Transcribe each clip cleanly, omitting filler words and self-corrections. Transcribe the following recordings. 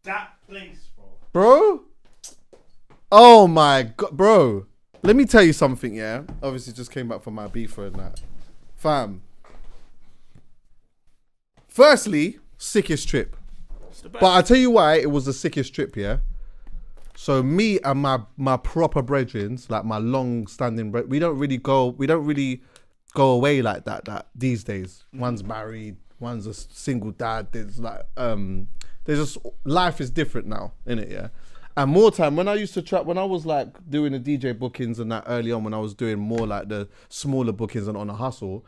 That place, bro. Bro? Oh my God, bro. Let me tell you something, yeah? Obviously just came back from my Ibiza and that. Fam. Firstly, sickest trip. But I tell you why it was the sickest trip, yeah? So me and my proper brethren, like my long-standing we don't really go away like that these days. One's married, one's a single dad. There's like there's just life is different now, innit, yeah? And more time when I used to when I was like doing the DJ bookings and that early on, when I was doing more like the smaller bookings and on a hustle,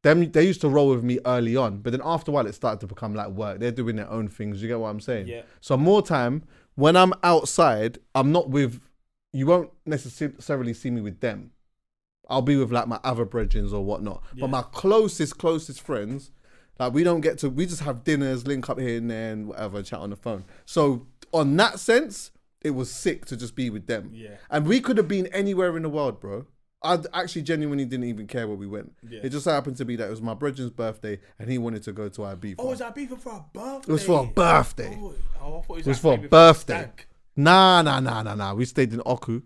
they used to roll with me early on, but then after a while it started to become like work. They're doing their own things. You get what I'm saying? Yeah. So more time when I'm outside, I'm not with. You won't necessarily see me with them. I'll be with like my other brethren or whatnot. Yeah. But my closest friends, like we just have dinners, link up here and there and whatever, chat on the phone. So on that sense, it was sick to just be with them. Yeah. And we could have been anywhere in the world, bro. I actually genuinely didn't even care where we went. Yeah. It just happened to be that it was my brethren's birthday and he wanted to go to Ibiza. Oh, was that Ibiza for a birthday? It was for a birthday. Oh, I thought it was for a birthday. Nah. We stayed in Oku.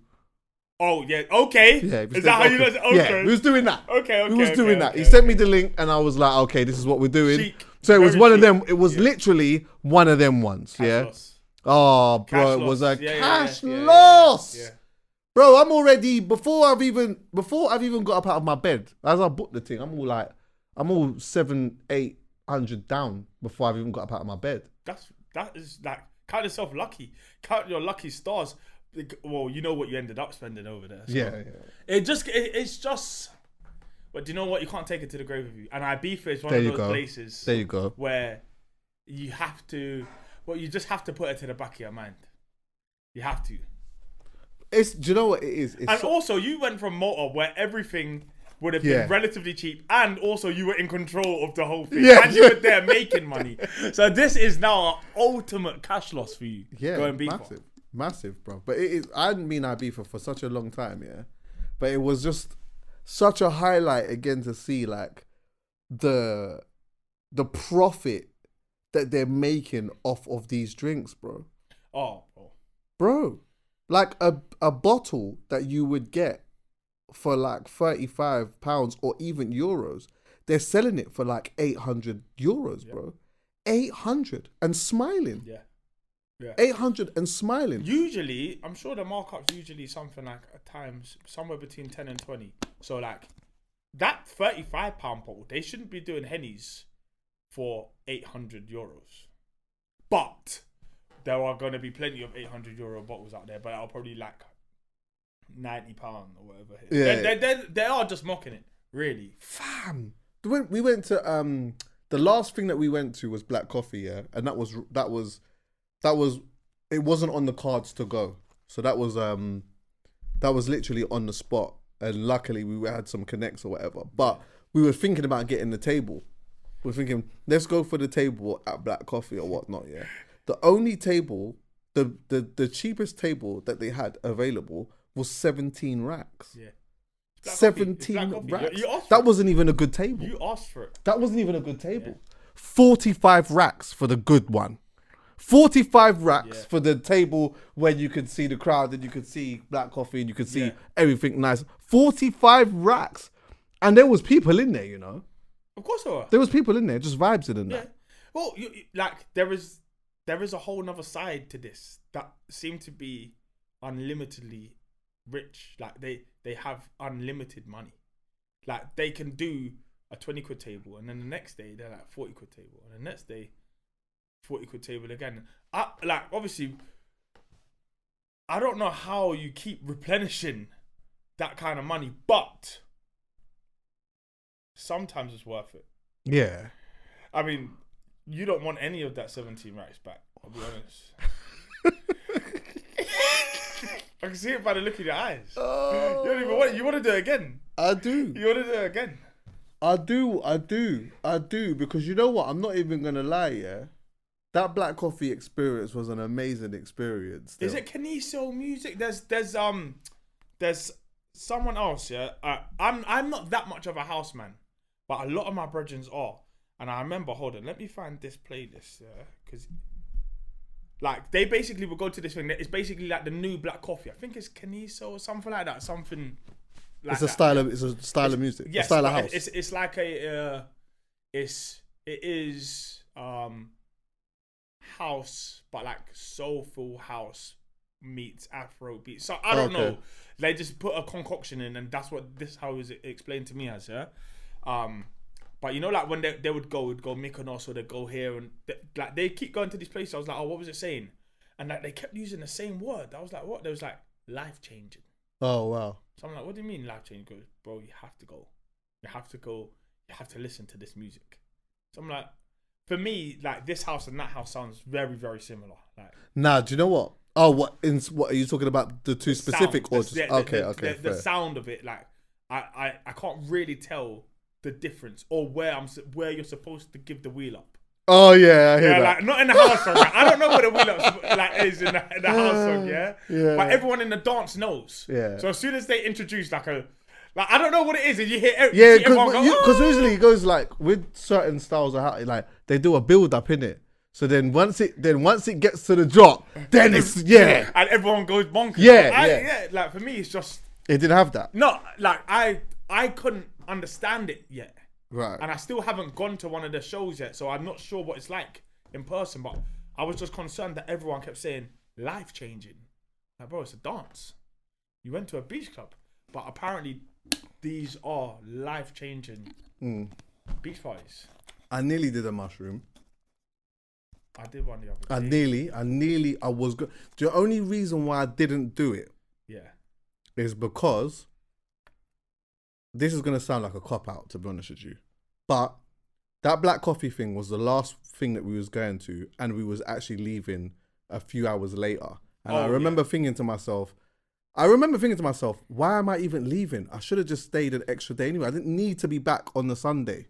Oh, yeah. Okay. Yeah, is that how you know? Okay. Yeah, we was doing that. Okay. We was doing that. He sent me the link and I was like, okay, this is what we're doing. Chic. So it was one of them. It was literally one of them ones. Cash loss. Oh, bro, it was a cash loss. Yeah. Bro, I'm already before I've even got up out of my bed. As I booked the thing, I'm all 700-800 down before I've even got up out of my bed. That is like count yourself lucky. Count your lucky stars. Well, you know what you ended up spending over there. So. Yeah. It's just. But do you know what? You can't take it to the grave with you. And Ibiza is one of those places. There you go. Where you have to. Well, you just have to put it to the back of your mind. You have to. Do you know what it is? Also, you went from Malta where everything would have been relatively cheap, and also you were in control of the whole thing, and you were there making money. So this is now an ultimate cash loss for you. Yeah, massive, bro. But it is. I hadn't been Ibiza for such a long time, yeah. But it was just such a highlight again to see like the profit that they're making off of these drinks, bro. Oh, bro. Like a bottle that you would get for like £35 or even euros, they're selling it for like 800 euros, bro. 800 and smiling. Yeah. 800 and smiling. Usually, I'm sure the markup's usually something like at times somewhere between 10 and 20. So like that £35 bottle, they shouldn't be doing Hennies for 800 euros. But there are going to be plenty of 800 euro bottles out there, but I'll probably like £90 or whatever. Yeah. They are just mocking it, really. Fam. We went to, the last thing that we went to was Black Coffee, yeah? And that was, it wasn't on the cards to go. So that was literally on the spot. And luckily we had some connects or whatever. But we were thinking about getting the table. We were thinking, let's go for the table at Black Coffee or whatnot, yeah? The only table, the cheapest table that they had available was 17 racks. Yeah. 17 racks. That wasn't even a good table. You asked for it. That wasn't even a good table. Yeah. 45 racks for the good one. 45 racks for the table where you could see the crowd and you could see Black Coffee and you could see everything nice. 45 racks. And there was people in there, you know. Of course there were. There was people in there, just vibes in there. Well, there is a whole nother side to this that seem to be unlimitedly rich. Like they have unlimited money. Like they can do a 20 quid table and then the next day they're like 40 quid table and the next day 40 quid table again. Obviously, I don't know how you keep replenishing that kind of money, but sometimes it's worth it. Yeah. I mean, you don't want any of that 17 racks back, I'll be honest. I can see it by the look in your eyes. Oh. You don't even want it. You want to do it again. I do. You want to do it again. I do. Because you know what? I'm not even going to lie, yeah? That Black Coffee experience was an amazing experience. Still. Is it Caniso music? There's someone else, yeah? I'm not that much of a house man, but a lot of my brethren are. And I remember, hold on, let me find this playlist, yeah? Because... Like they basically would go to this thing. It's basically like the new black coffee. I think it's Caniso or something like that. Something. Like it's a style of music. Yes, a style of house. It's like it is house, but like soulful house meets Afro beat. So I don't know. They just put a concoction in, and that's what this how is explained to me as, yeah. But you know, like when they would go Mykonos or they'd go here, and they keep going to these places. I was like, oh, what was it saying? And like they kept using the same word. I was like, what? There was like life changing. Oh wow. So I'm like, what do you mean life changing? Goes, bro, you have to go. You have to go. You have to listen to this music. So I'm like, for me, like this house and that house sounds very, very similar. Like, nah, do you know what? Oh, what are you talking about? The two specific sound, or just the sound of it, like I can't really tell the difference or where you're supposed to give the wheel up. Oh yeah, I hear that. Like not in the house song. Like, I don't know where the wheel up like is in the house song. Yeah, but everyone in the dance knows. Yeah. So as soon as they introduce like I don't know what it is, and you hear because usually it goes like with certain styles of house, like they do a build up in it. So then once it gets to the drop, then it's and everyone goes bonkers. Yeah. Like for me, it's just it didn't have that. No, like I couldn't understand it yet. Right. And I still haven't gone to one of the shows yet, so I'm not sure what it's like in person. But I was just concerned that everyone kept saying life changing. Like, bro, it's a dance. You went to a beach club, but apparently these are life changing beach parties. I nearly did a mushroom. I did one the other day. I was good. The only reason why I didn't do it, is because this is gonna sound like a cop out, to be honest with you, but that black coffee thing was the last thing that we was going to, and we was actually leaving a few hours later. And I remember thinking to myself, why am I even leaving? I should have just stayed an extra day anyway. I didn't need to be back on the Sunday.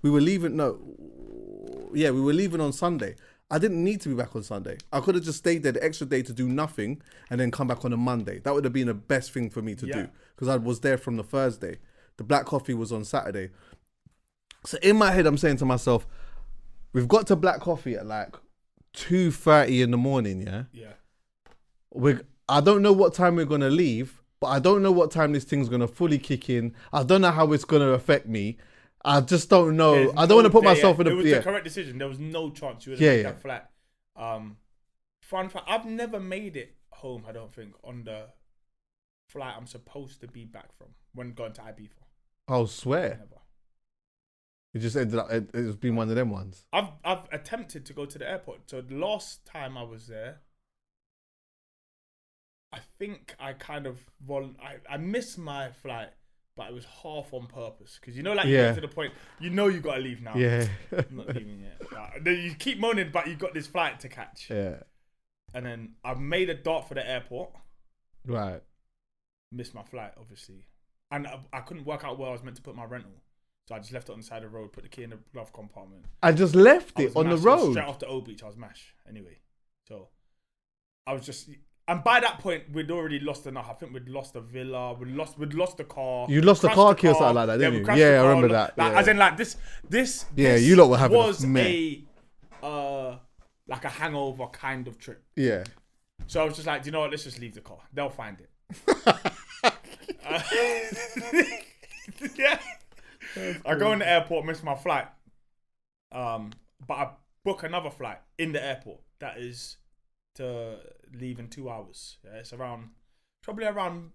We were leaving on Sunday. I didn't need to be back on Sunday. I could have just stayed there the extra day to do nothing and then come back on a Monday. That would have been the best thing for me to do because I was there from the Thursday. The black coffee was on Saturday. So in my head, I'm saying to myself, we've got to black coffee at like 2:30 in the morning, yeah? Yeah. I don't know what time we're going to leave, but I don't know what time this thing's going to fully kick in. I don't know how it's going to affect me. I just don't know. I don't want to put myself in a... It was the correct decision. There was no chance you would have made that flat. Fun fact, I've never made it home, I don't think, on the flight I'm supposed to be back from when going to Ibiza. I'll swear. Never. It just ended up... It's been one of them ones. I've attempted to go to the airport. So the last time I was there, I think I kind of... I missed my flight. But it was half on purpose. Because you know, like, you get to the point, you know you got to leave now. Yeah. I'm not leaving yet. Then you keep moaning, but you got this flight to catch. Yeah. And then I made a dart for the airport. Right. Missed my flight, obviously. And I couldn't work out where I was meant to put my rental. So I just left it on the side of the road, put the key in the glove compartment. I just left it on the road? Straight off the O Beach, I was mash. Anyway. So I was just... And by that point, we'd already lost enough. I think we'd lost the villa. We'd lost the car. You lost the car key or something like that, didn't you? Yeah, I remember that. Like, as in, like this. Yeah, you lot were having was like a hangover kind of trip. Yeah. So I was just like, do you know what? Let's just leave the car. They'll find it. Yeah. I go in the airport, miss my flight. But I book another flight in the airport. That is to leave in 2 hours. Yeah, it's probably around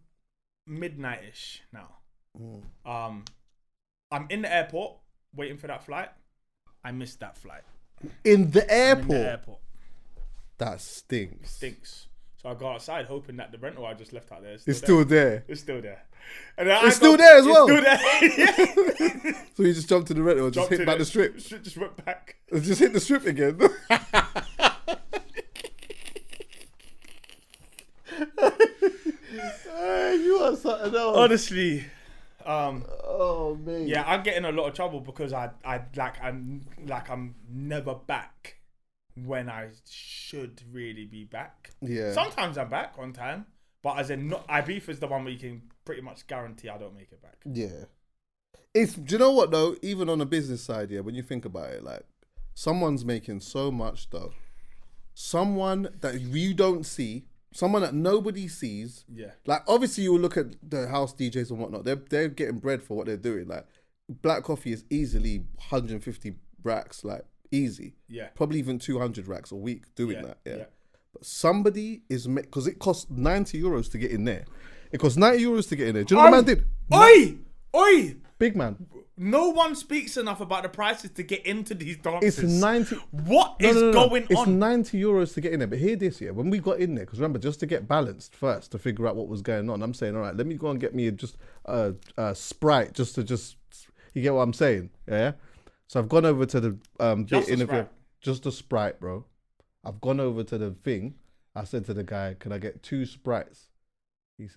midnight-ish now. I'm in the airport waiting for that flight. I missed that flight. In the airport? In the airport. That stinks. Stinks. So I go outside hoping that the rental I just left out there is still there. It's still there. And it's still there as well? It's still there. So you just jumped to the rental and just hit back the strip? Just went back. Just hit the strip again? You are something else. Honestly, oh man. Yeah, I get in a lot of trouble because I'm never back when I should really be back. Yeah. Sometimes I'm back on time, but as in not Ibiza is the one where you can pretty much guarantee I don't make it back. Yeah. Do you know what though? Even on the business side, yeah, when you think about it, like someone's making so much though. someone that you don't see, someone that nobody sees. Yeah. Like, obviously, you will look at the house DJs and whatnot. They're getting bread for what they're doing. Like, Black Coffee is easily 150 racks, like, easy. Yeah. Probably even 200 racks a week doing that. Yeah. Yeah. But somebody is, because it costs 90 euros to get in there. It costs 90 euros to get in there. Do you know what the man did? Oi! Big man. No one speaks enough about the prices to get into these dances. It's 90. What is going It's on? 90 euros to get in there. But hear this, yeah. When we got in there, because remember, just to get balanced first, to figure out what was going on, I'm saying, all right, let me go and get me just a Sprite, you get what I'm saying? Yeah. So I've gone over to the just a Sprite, bro. I've gone over to the thing. I said to the guy, can I get 2 Sprites? He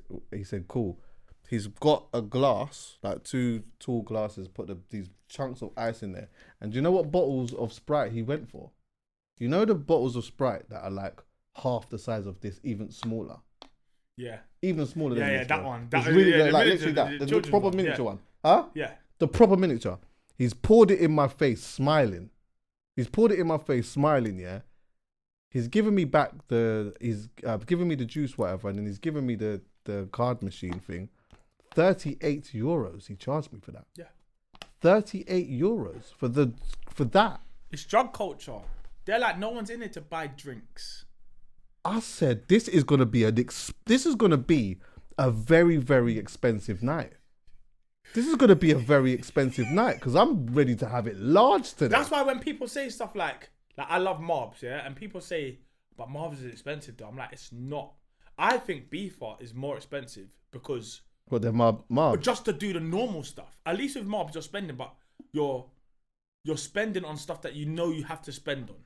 said, cool. He's got a glass, like 2 tall glasses, put these chunks of ice in there. And do you know what bottles of Sprite he went for? You know the bottles of Sprite that are like half the size of this, even smaller? Yeah. Even smaller than this. Yeah, that one. It's really like literally that. The proper miniature one. Huh? Yeah. The proper miniature. He's poured it in my face, smiling. Yeah. He's given me back he's given me the juice, whatever, and then he's given me the card machine thing. 38 euros he charged me for that. Yeah. 38 euros for that. It's drug culture. They're like, no one's in it to buy drinks. I said, this is gonna be a very, very expensive night. This is gonna be a very expensive night because I'm ready to have it large today. That's why when people say stuff like I love mobs, yeah, and people say, but mobs is expensive though. I'm like, it's not. I think Beefheart is more expensive because they're mob. Just to do the normal stuff. At least with mobs, you're spending, but you're spending on stuff that you know you have to spend on.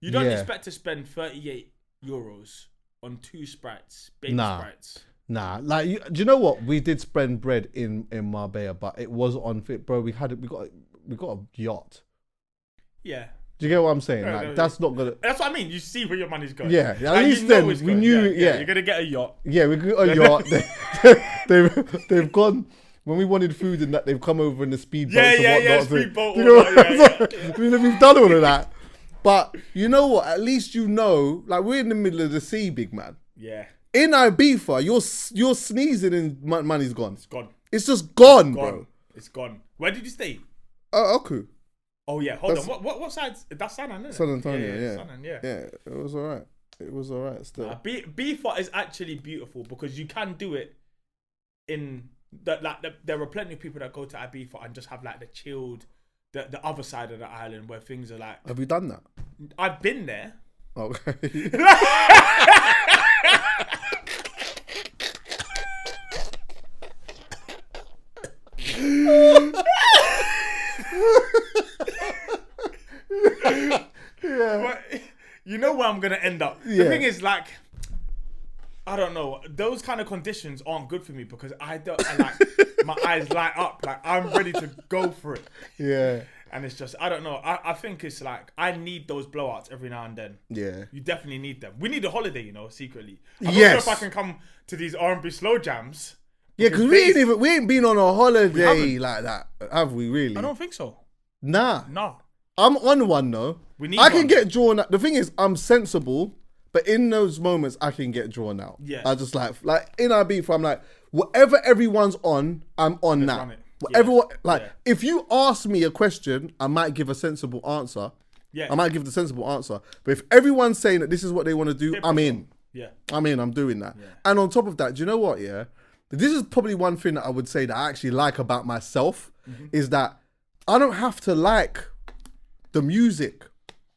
You don't expect to spend 38 euros on 2 Sprites, baby Sprites. Nah, like do you know what? We did spend bread in Marbella, but it was on fit, bro. We got a yacht. Yeah. Do you get what I'm saying? No, like no, that's not gonna. That's what I mean. You see where your money's going. Yeah, at least then we knew. Yeah, you're gonna get a yacht. Yeah, we got a yacht. They've gone when we wanted food and that. They've come over in the speedboat. Yeah, speedboat. You know, we've done all of that. But you know what? At least you know, like we're in the middle of the sea, big man. Yeah. In Ibiza, you're sneezing and money's gone. It's gone. It's just gone, bro. It's gone. Where did you stay? Oku. Oh yeah, hold on. What side? That's San Antonio, isn't it? San Antonio, yeah. San Antonio, yeah, it was alright. Still. Beefheart is actually beautiful because you can do it in that. Like there are plenty of people that go to Ibiza and just have like the chilled, the other side of the island where things are like. Have you done that? I've been there. Okay. But you know where I'm gonna end up. Yeah. The thing is, like, I don't know. Those kind of conditions aren't good for me because I my eyes light up. Like I'm ready to go for it. Yeah. And it's just, I don't know. I think it's like I need those blowouts every now and then. Yeah. You definitely need them. We need a holiday, you know, secretly. I'm not Yes. sure if I can come to these R&B slow jams. Yeah, because we ain't been on a holiday like that, have we? Really? I don't think so. Nah. No. I'm on one though. I can get drawn out. The thing is, I'm sensible, but in those moments, I can get drawn out. Yeah. I just like in our beef, I'm like, whatever everyone's on, I'm on Let's that. run it. Whatever, if you ask me a question, I might give a sensible answer. Yeah. I might give the sensible answer. But if everyone's saying that this is what they want to do, I'm in. Yeah. I'm doing that. Yeah. And on top of that, do you know what? Yeah. This is probably one thing that I would say that I actually like about myself is that I don't have to like the music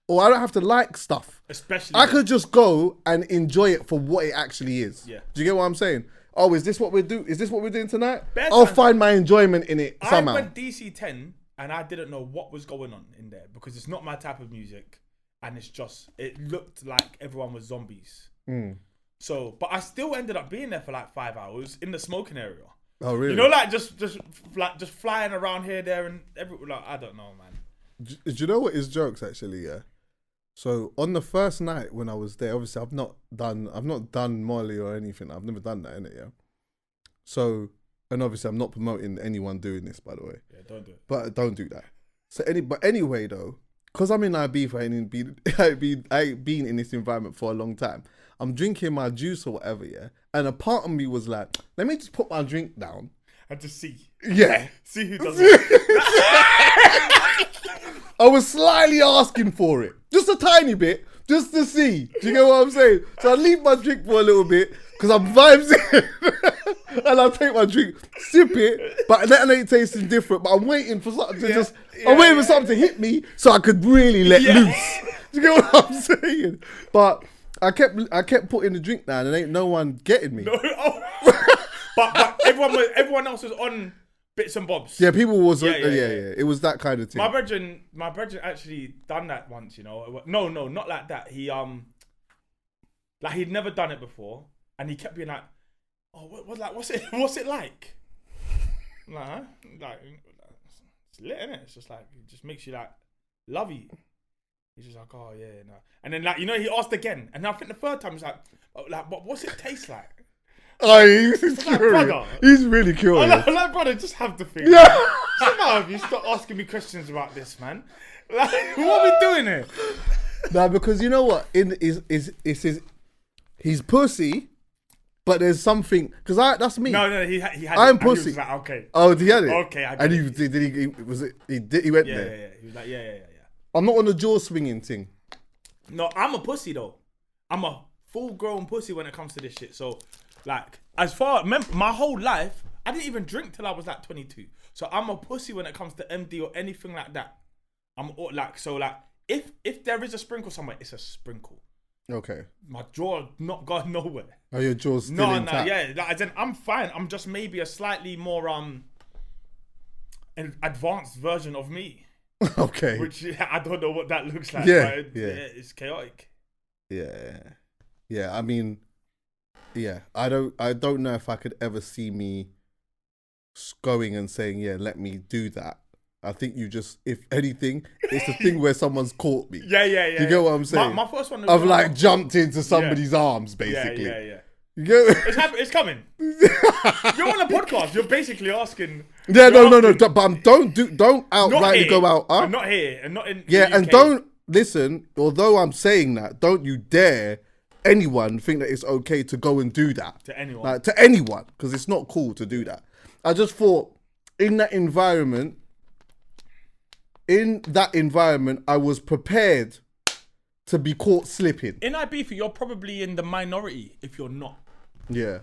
or I don't have to like stuff. Especially. I could just go and enjoy it for what it actually is. Yeah. Do you get what I'm saying? Oh, is this what we're doing? Is this what we're doing tonight? Bedtime. I'll find my enjoyment in it somehow. I went DC10 and I didn't know what was going on in there because it's not my type of music and it looked like everyone was zombies. So, but I still ended up being there for like 5 hours in the smoking area. Oh, really? You know, like just flying around here, there, and everywhere. Like, I don't know, man. Do you know what is jokes actually? Yeah. So on the first night when I was there, obviously I've not done Molly or anything. I've never done that, innit? Yeah. So, and obviously I'm not promoting anyone doing this, by the way. Yeah, don't do it. But don't do that. So but anyway though, because I'm in Ibiza I ain't been in this environment for a long time. I'm drinking my juice or whatever, yeah. And a part of me was like, let me just put my drink down and just see. Yeah. See who does it. I was slightly asking for it, just a tiny bit, just to see. Do you get what I'm saying? So I leave my drink for a little bit because I'm vibes in, and I'll take my drink, sip it, but that ain't tasting different. But I'm waiting for something to I'm waiting for something to hit me so I could really let loose. Do you get what I'm saying? But I kept putting the drink down, and ain't no one getting me. No, but everyone else was on bits and bobs. Yeah, people was yeah. It was that kind of thing. My brethren actually done that once, you know. No, not like that. He like he'd never done it before, and he kept being like, "Oh, what's it like?" Like it's lit, innit? It's just like it just makes you like lovey. He's just like, "Oh yeah, no." And then like he asked again, and I think the third time he's like, what's it taste like? Oh, he's curious. Like, he's really curious. I'm like, brother, just have the thing. Yeah. Shut up, you stop asking me questions about this, man. Like, what are we doing here? No, because you know what? He's pussy, but there's something because that's me. No, he had. I'm pussy. He was like, okay. Oh, he had it. Okay, I get and it. He went Yeah. there. He was like, yeah. I'm not on the jaw swinging thing. No, I'm a pussy though. I'm a full grown pussy when it comes to this shit. So, like, my whole life, I didn't even drink till I was like 22. So I'm a pussy when it comes to MD or anything like that. If there is a sprinkle somewhere, it's a sprinkle. Okay. My jaw not gone nowhere. Oh, your jaw's still intact? No, yeah. Like, I'm fine. I'm just maybe a slightly more an advanced version of me. Okay. Which I don't know what that looks like. Yeah, but it's chaotic. Yeah. I mean, yeah. I don't know if I could ever see me going and saying, yeah, let me do that. I think you just, if anything, it's a thing where somene's caught me. Yeah. You get what I'm saying? My first one. I've like jumped into somebody's arms, basically. Yeah. You get it's coming. You're on a podcast. You're basically asking. Yeah, no. But don't outrightly go out. I'm not here, and not in. Yeah, the UK. and don't listen. Although I'm saying that, don't you dare anyone think that it's okay to go and do that to anyone. Like, to anyone, because it's not cool to do that. I just thought in that environment, I was prepared to be caught slipping. In Ibiza, you're probably in the minority if you're not. Yeah.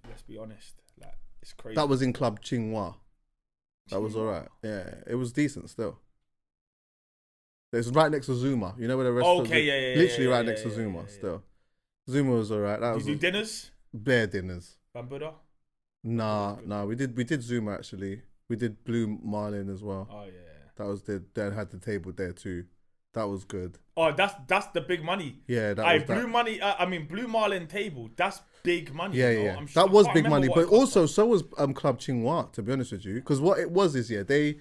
Let's be honest, like it's crazy. That was in Club Chingwa. That was alright. Yeah, it was decent still. It's right next to Zuma. You know where the restaurant? Okay, yeah. Literally right next to Zuma. Still, Zuma was alright. Did you do dinners? Bare dinners. Bambuda? Nah. We did Zuma actually. We did Blue Marlin as well. Oh yeah. That was They had the table there too. That was good. Oh, that's the big money. Yeah, Blue Marlin table. That's big money. Yeah, you know? yeah. That was big money, but also so was Club Chingwa. To be honest with you, because what it was is they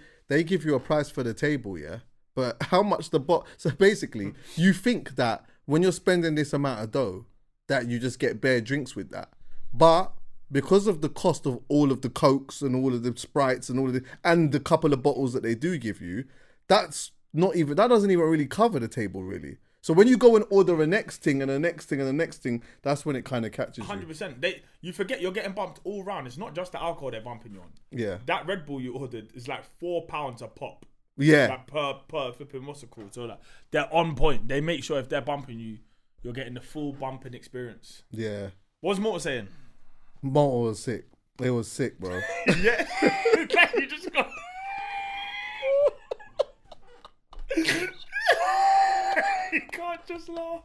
give you a price for the table, yeah. But how much so basically you think that when you're spending this amount of dough, that you just get bare drinks with that, but because of the cost of all of the Cokes and all of the Sprites and the couple of bottles that they do give you, that doesn't even really cover the table really. So when you go and order a next thing and a next thing and the next thing, that's when it kind of catches 100%. You forget you're getting bumped all round. It's not just the alcohol they're bumping you on. Yeah. That Red Bull you ordered is like £4 a pop. Yeah. Like per flipping what's it called? So like they're on point. They make sure if they're bumping you, you're getting the full bumping experience. Yeah. What's Mortal saying? Mortal was sick. It was sick, bro. Yeah. You just got. You can't just laugh.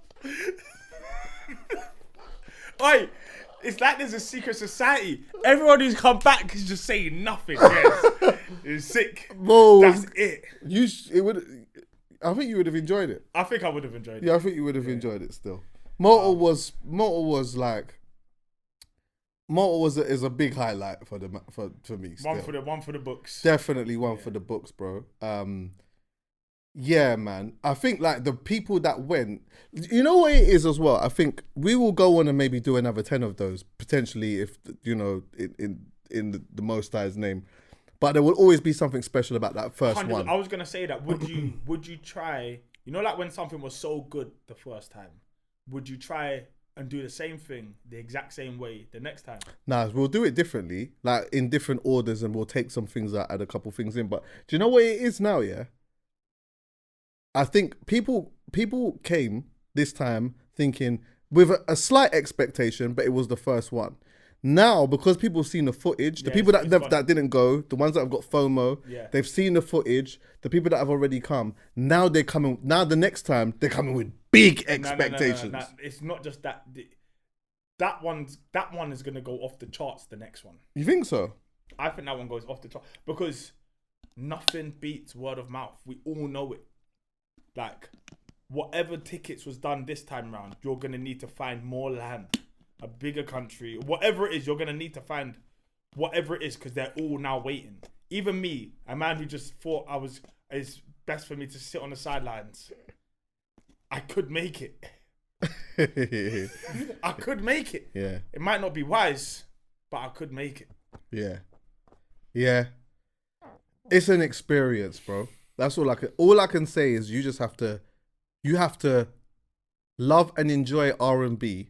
Oi, it's like there's a secret society. Everyone who's come back is just saying nothing. Yes, it's sick. Bro, that's it. I think you would have enjoyed it. I think I would have enjoyed it. Yeah, I think you would have enjoyed it still. Malta was is a big highlight for me. Still. One for the books. Definitely one for the books, bro. Yeah, man. I think like the people that went, you know what it is as well. I think we will go on and maybe do another 10 of those potentially, if in the Most High's name. But there will always be something special about that first one. I was gonna say that. Would you try You know, like when something was so good the first time, would you try and do the same thing the exact same way the next time? Nah, we'll do it differently, like in different orders, and we'll take some things out, add a couple things in. But do you know what it is now? Yeah, I think people came this time thinking with a slight expectation, but it was the first one. Now, because people have seen the footage, the people that didn't go, the ones that have got FOMO, they've seen the footage, the people that have already come, now they're coming, now the next time, they're coming with big expectations. No. It's not just that. That one is going to go off the charts, the next one. You think so? I think that one goes off the charts because nothing beats word of mouth. We all know it. Like, whatever tickets was done this time round, you're going to need to find more land. A bigger country, whatever it is, you're gonna need to find whatever it is because they're all now waiting. Even me, a man who just thought it's best for me to sit on the sidelines. I could make it. I could make it. Yeah. It might not be wise, but I could make it. Yeah. Yeah. It's an experience, bro. That's all I can say is you have to love and enjoy R&B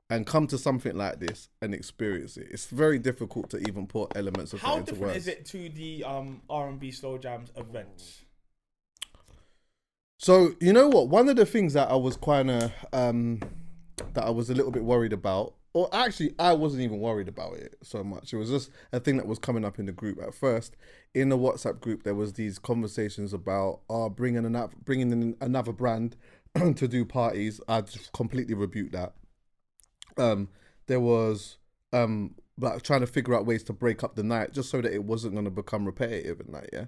and come to something like this and experience it. It's very difficult to even put elements of that into words. How different is it to the R&B Slow Jams events? So, you know what? One of the things that I was that I was a little bit worried about, or actually I wasn't even worried about it so much. It was just a thing that was coming up in the group at first. In the WhatsApp group, there was these conversations about bringing in another brand to do parties. I just completely rebuked that. There was like trying to figure out ways to break up the night just so that it wasn't going to become repetitive at night, yeah.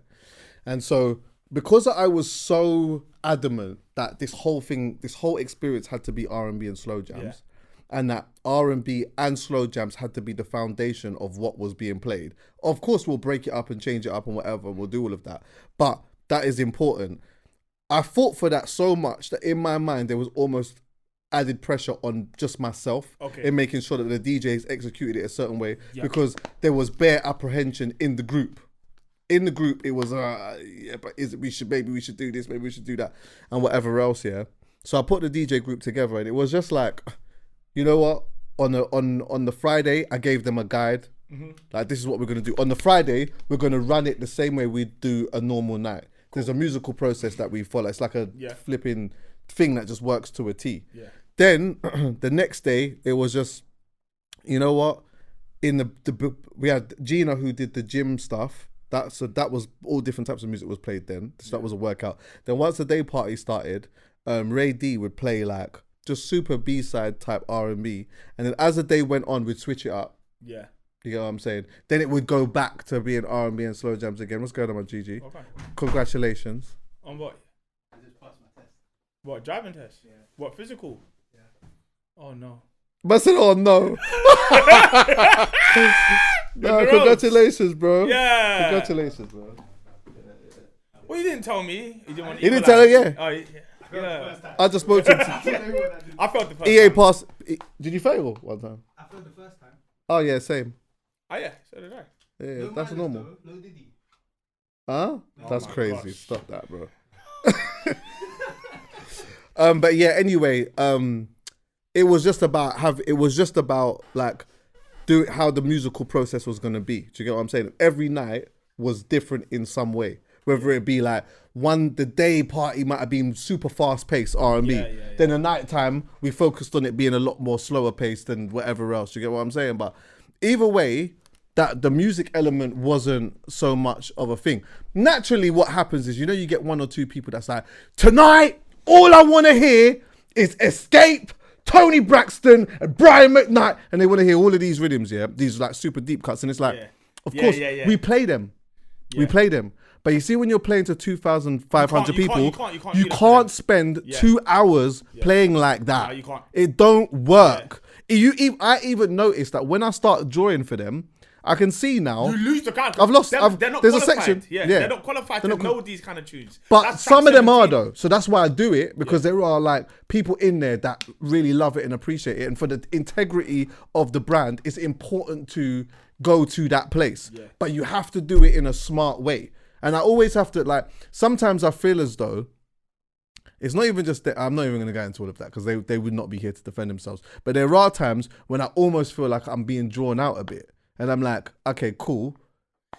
And so because I was so adamant that this whole experience had to be R&B and slow jams, and that R&B and slow jams had to be the foundation of what was being played. Of course, we'll break it up and change it up and whatever, and we'll do all of that, but that is important. I fought for that so much that in my mind there was almost added pressure on just myself in making sure that the DJs executed it a certain way because there was bare apprehension in the group. In the group, it was but we should do this, maybe we should do that, and whatever else. Yeah. So I put the DJ group together, and it was just like, you know what? On the Friday, I gave them a guide. Mm-hmm. Like, this is what we're gonna do. On the Friday, we're gonna run it the same way we do a normal night. There's a musical process that we follow. It's like a flipping thing that just works to a T. Yeah. Then the next day it was just, you know what? In we had Gina who did the gym stuff. That was all different types of music was played then. So that was a workout. Then once the day party started, Ray D would play like just super B-side type R&B, and then as the day went on, we'd switch it up. Yeah. You get what I'm saying? Then it would go back to being R&B and slow jams again. What's going on, my GG? Okay. Congratulations. On what? I just passed my test. What, driving test? Yeah. What, physical? Yeah. Oh, no. But I said, oh, no. No, congratulations, bro. Yeah. Congratulations, bro. Well, you didn't tell me. You didn't want to. He didn't tell her, yeah. Oh, yeah. I just spoke to him. I felt the first EA time. passed. Did you fail one time? I failed the first time. Oh, yeah, same. Oh, yeah. So did I. Yeah, No that's normal. Though, no Diddy. Huh? Oh That's my crazy. gosh. Stop that, bro. But yeah, anyway, it was just about like how the musical process was gonna be. Do you get what I'm saying? Every night was different in some way. Whether it be like the day party might have been super fast paced R&B. Then the night time we focused on it being a lot more slower paced than whatever else. Do you get what I'm saying? But either way, that the music element wasn't so much of a thing. Naturally, what happens is, you know, you get one or two people that's like, tonight, all I want to hear is Escape, Tony Braxton, and Brian McKnight, and they want to hear all of these rhythms, yeah, these like super deep cuts, and it's like, of course, we play them, we play them. But you see, when you're playing to 2,500 people, you can't spend 2 hours playing like that. No, you can't. It don't work. I even noticed that when I start drawing for them, I can see now. You lose the crowd. I've lost. They're not there's qualified. a section. Yeah, they're not qualified to know these kind of tunes. But That's some of them are 17. though. So that's why I do it, because there are like people in there that really love it and appreciate it. And for the integrity of the brand, it's important to go to that place. Yeah. But you have to do it in a smart way. And I always have to, like, sometimes I feel as though It's not even just that. I'm not even going to go into all of that because they would not be here to defend themselves. But there are times when I almost feel like I'm being drawn out a bit. And I'm like, okay, cool.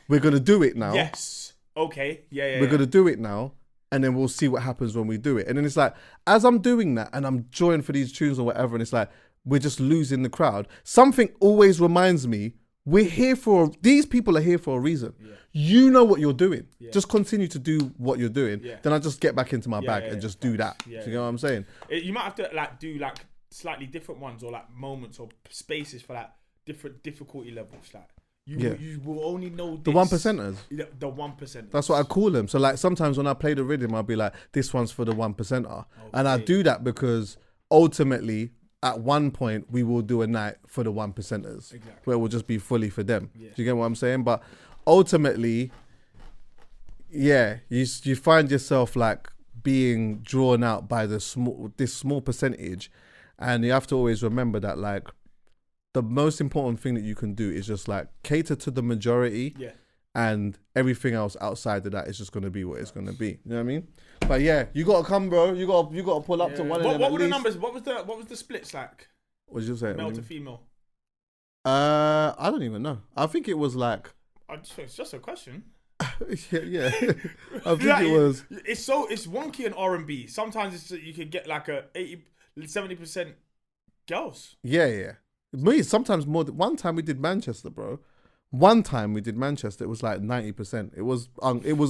We're going to do it now. Yes. Okay. Yeah. We're going to do it now. And then we'll see what happens when we do it. And then it's like, as I'm doing that and I'm joining for these tunes or whatever, and it's like, we're just losing the crowd. Something always reminds me, these people are here for a reason. Yeah. You know what you're doing. Yeah. Just continue to do what you're doing. Yeah. Then I just get back into my bag and just do that. Yeah, do you know what I'm saying? You might have to like do like slightly different ones or like moments or spaces for like different difficulty levels. Like you will only know the 1%ers. The 1%ers. That's what I call them. So like sometimes when I play the rhythm, I'll be like, this one's for the 1%er. Okay. And I do that because ultimately at one point we will do a night for the 1%ers. Exactly. Where it will just be fully for them. Yeah. Do you get what I'm saying? But ultimately, yeah, you find yourself like being drawn out by this small percentage, and you have to always remember that like the most important thing that you can do is just like cater to the majority, and everything else outside of that is just going to be what it's going to be. You know what I mean? But yeah, you got to come, bro. You got to pull up to one. What were the numbers? What was the splits like? What did you say? Male to female. I don't even know. I think it was like. It's just a question. yeah. I think it was. It's wonky in R&B. Sometimes you could get like a 70% girls. Yeah. Me, sometimes more. One time we did Manchester, bro. It was like 90%. It was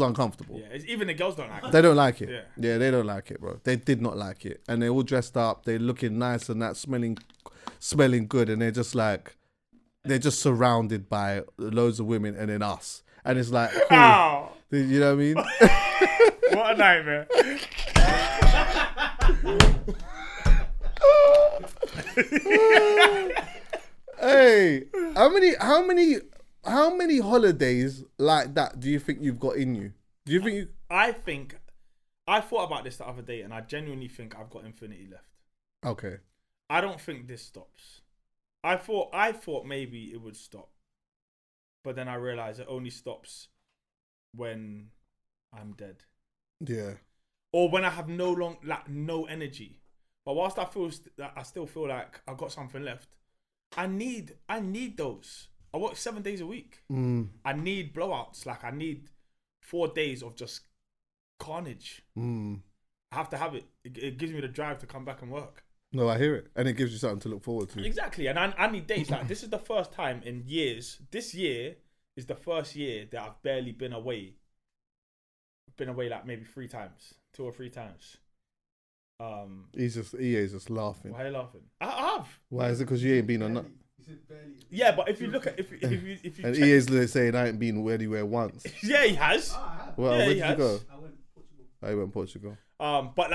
uncomfortable. Yeah, even the girls don't like it. They don't like it. Yeah, they don't like it, bro. They did not like it. And they're all dressed up. They're looking nice and that, smelling good. And they're just like, they're just surrounded by loads of women and then us. And it's like, cool. Ow. You know what I mean? What a nightmare. Hey, how many holidays like that do you think you've got in you? Do you think I thought about this the other day and I genuinely think I've got infinity left. Okay. I don't think this stops. I thought maybe it would stop. But then I realized it only stops when I'm dead. Yeah. Or when I have no energy. But whilst I still feel like I've got something left, I need those. I work 7 days a week. I need blowouts. Like I need 4 days of just carnage. I have to have it. It gives me the drive to come back and work. No, I hear it. And it gives you something to look forward to. Exactly. And I need days. Like this is the first time in years. This year is the first year that I've barely been away. Been away like maybe 3 times. 2 or 3 times. EA's just laughing. Why are you laughing? I have. Why is it? Because you ain't been on that. Yeah, but if you look at if you and check, EA's saying I ain't been anywhere once. Yeah, he has. Well, yeah, where did you go? I went to Portugal. I went to Portugal. But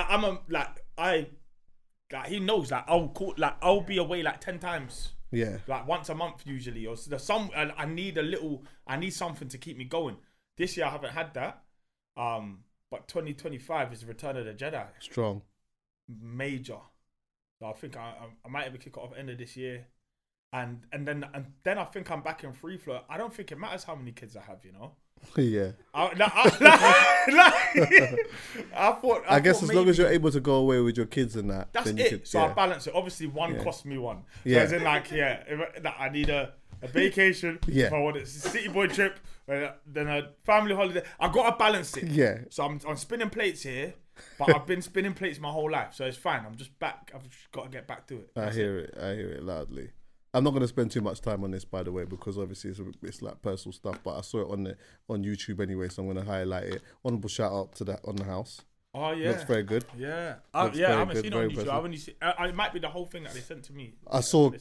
like he knows like I'll be away like 10 times. Yeah. Like once a month usually, or I need something to keep me going. This year I haven't had that. But 2025 is the Return of the Jedi. Strong. Major. So I think I might even kick it off end of this year. And then I think I'm back in free flow. I don't think it matters how many kids I have, you know? Yeah. I guess as long as you're able to go away with your kids and that. That's it. So I balance it. Obviously one costs me one. So as in like, I need a vacation. Yeah. If I want a city boy trip, then a family holiday. I got to balance it. Yeah. So I'm spinning plates here. But I've been spinning plates my whole life, so it's fine. I'm just back. I've just got to get back to it. I hear it loudly. I'm not going to spend too much time on this, by the way, because obviously it's like personal stuff. But I saw it on YouTube anyway, so I'm going to highlight it. Honorable shout out to that on the house. Oh yeah, looks very good. Yeah, I haven't seen it on YouTube. I've only seen. It might be the whole thing that they sent to me. I saw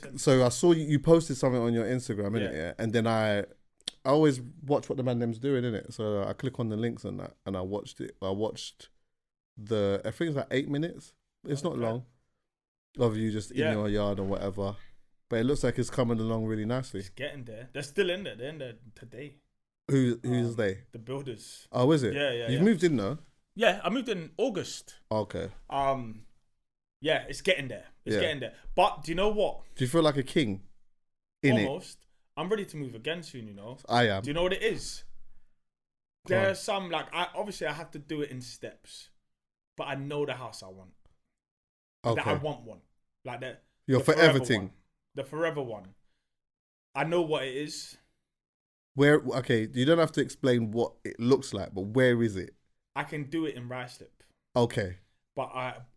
you posted something on your Instagram, innit? Yeah, and then I always watch what the man them's doing, innit? So I click on the links and that, and I watched it. I watched I think it's like 8 minutes. It's not long of you just in your yard or whatever. But it looks like it's coming along really nicely. It's getting there. They're still in there. They're in there today. Who's they? The builders. Oh, is it? Yeah. You've moved in though? Yeah, I moved in August. Okay. Yeah, it's getting there. It's getting there. But do you know what? Do you feel like a king in Almost. I'm ready to move again soon, you know? I am. Do you know what it is? There's some, like, I have to do it in steps. but I know the house I want. Okay. That I want one. Like Your the forever one. thing. The forever one. I know what it is. Where? Okay, you don't have to explain what it looks like, but where is it? I can do it in Ruislip. Okay. But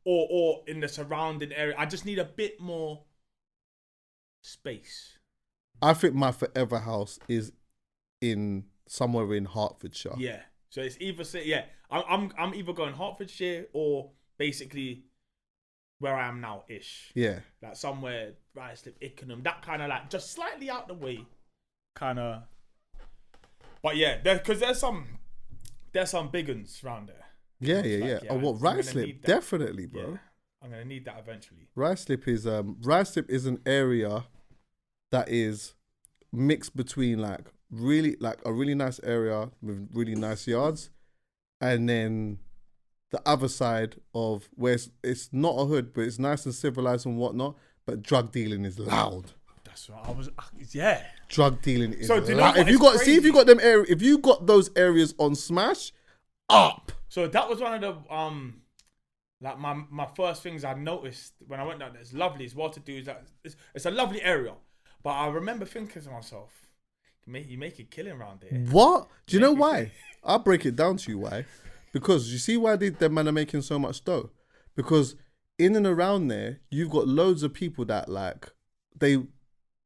or in the surrounding area. I just need a bit more space. I think my forever house is in somewhere in Hertfordshire. Yeah. So it's either I'm either going Hertfordshire or basically where I am now ish. Yeah. Like somewhere Ruislip, Ickenham, that kind of like just slightly out the way, kind of. But yeah, because there's some big ones around there. Yeah. Oh, what Ruislip? Definitely, bro. Yeah, I'm gonna need that eventually. Ruislip is an area that is mixed between like a really nice area with really nice yards, and then the other side of where it's not a hood, but it's nice and civilized and whatnot, but drug dealing is loud. That's what I was. Yeah. Drug dealing is So do you know loud. what? If you got those areas on Smash, up. So that was one of the like my first things I noticed when I went down there. It's lovely. It's well to do. It's a lovely area. But I remember thinking to myself, you make a killing around there. What? Do you know why? I'll break it down to you why. Because you see why them men are making so much dough? Because in and around there, you've got loads of people that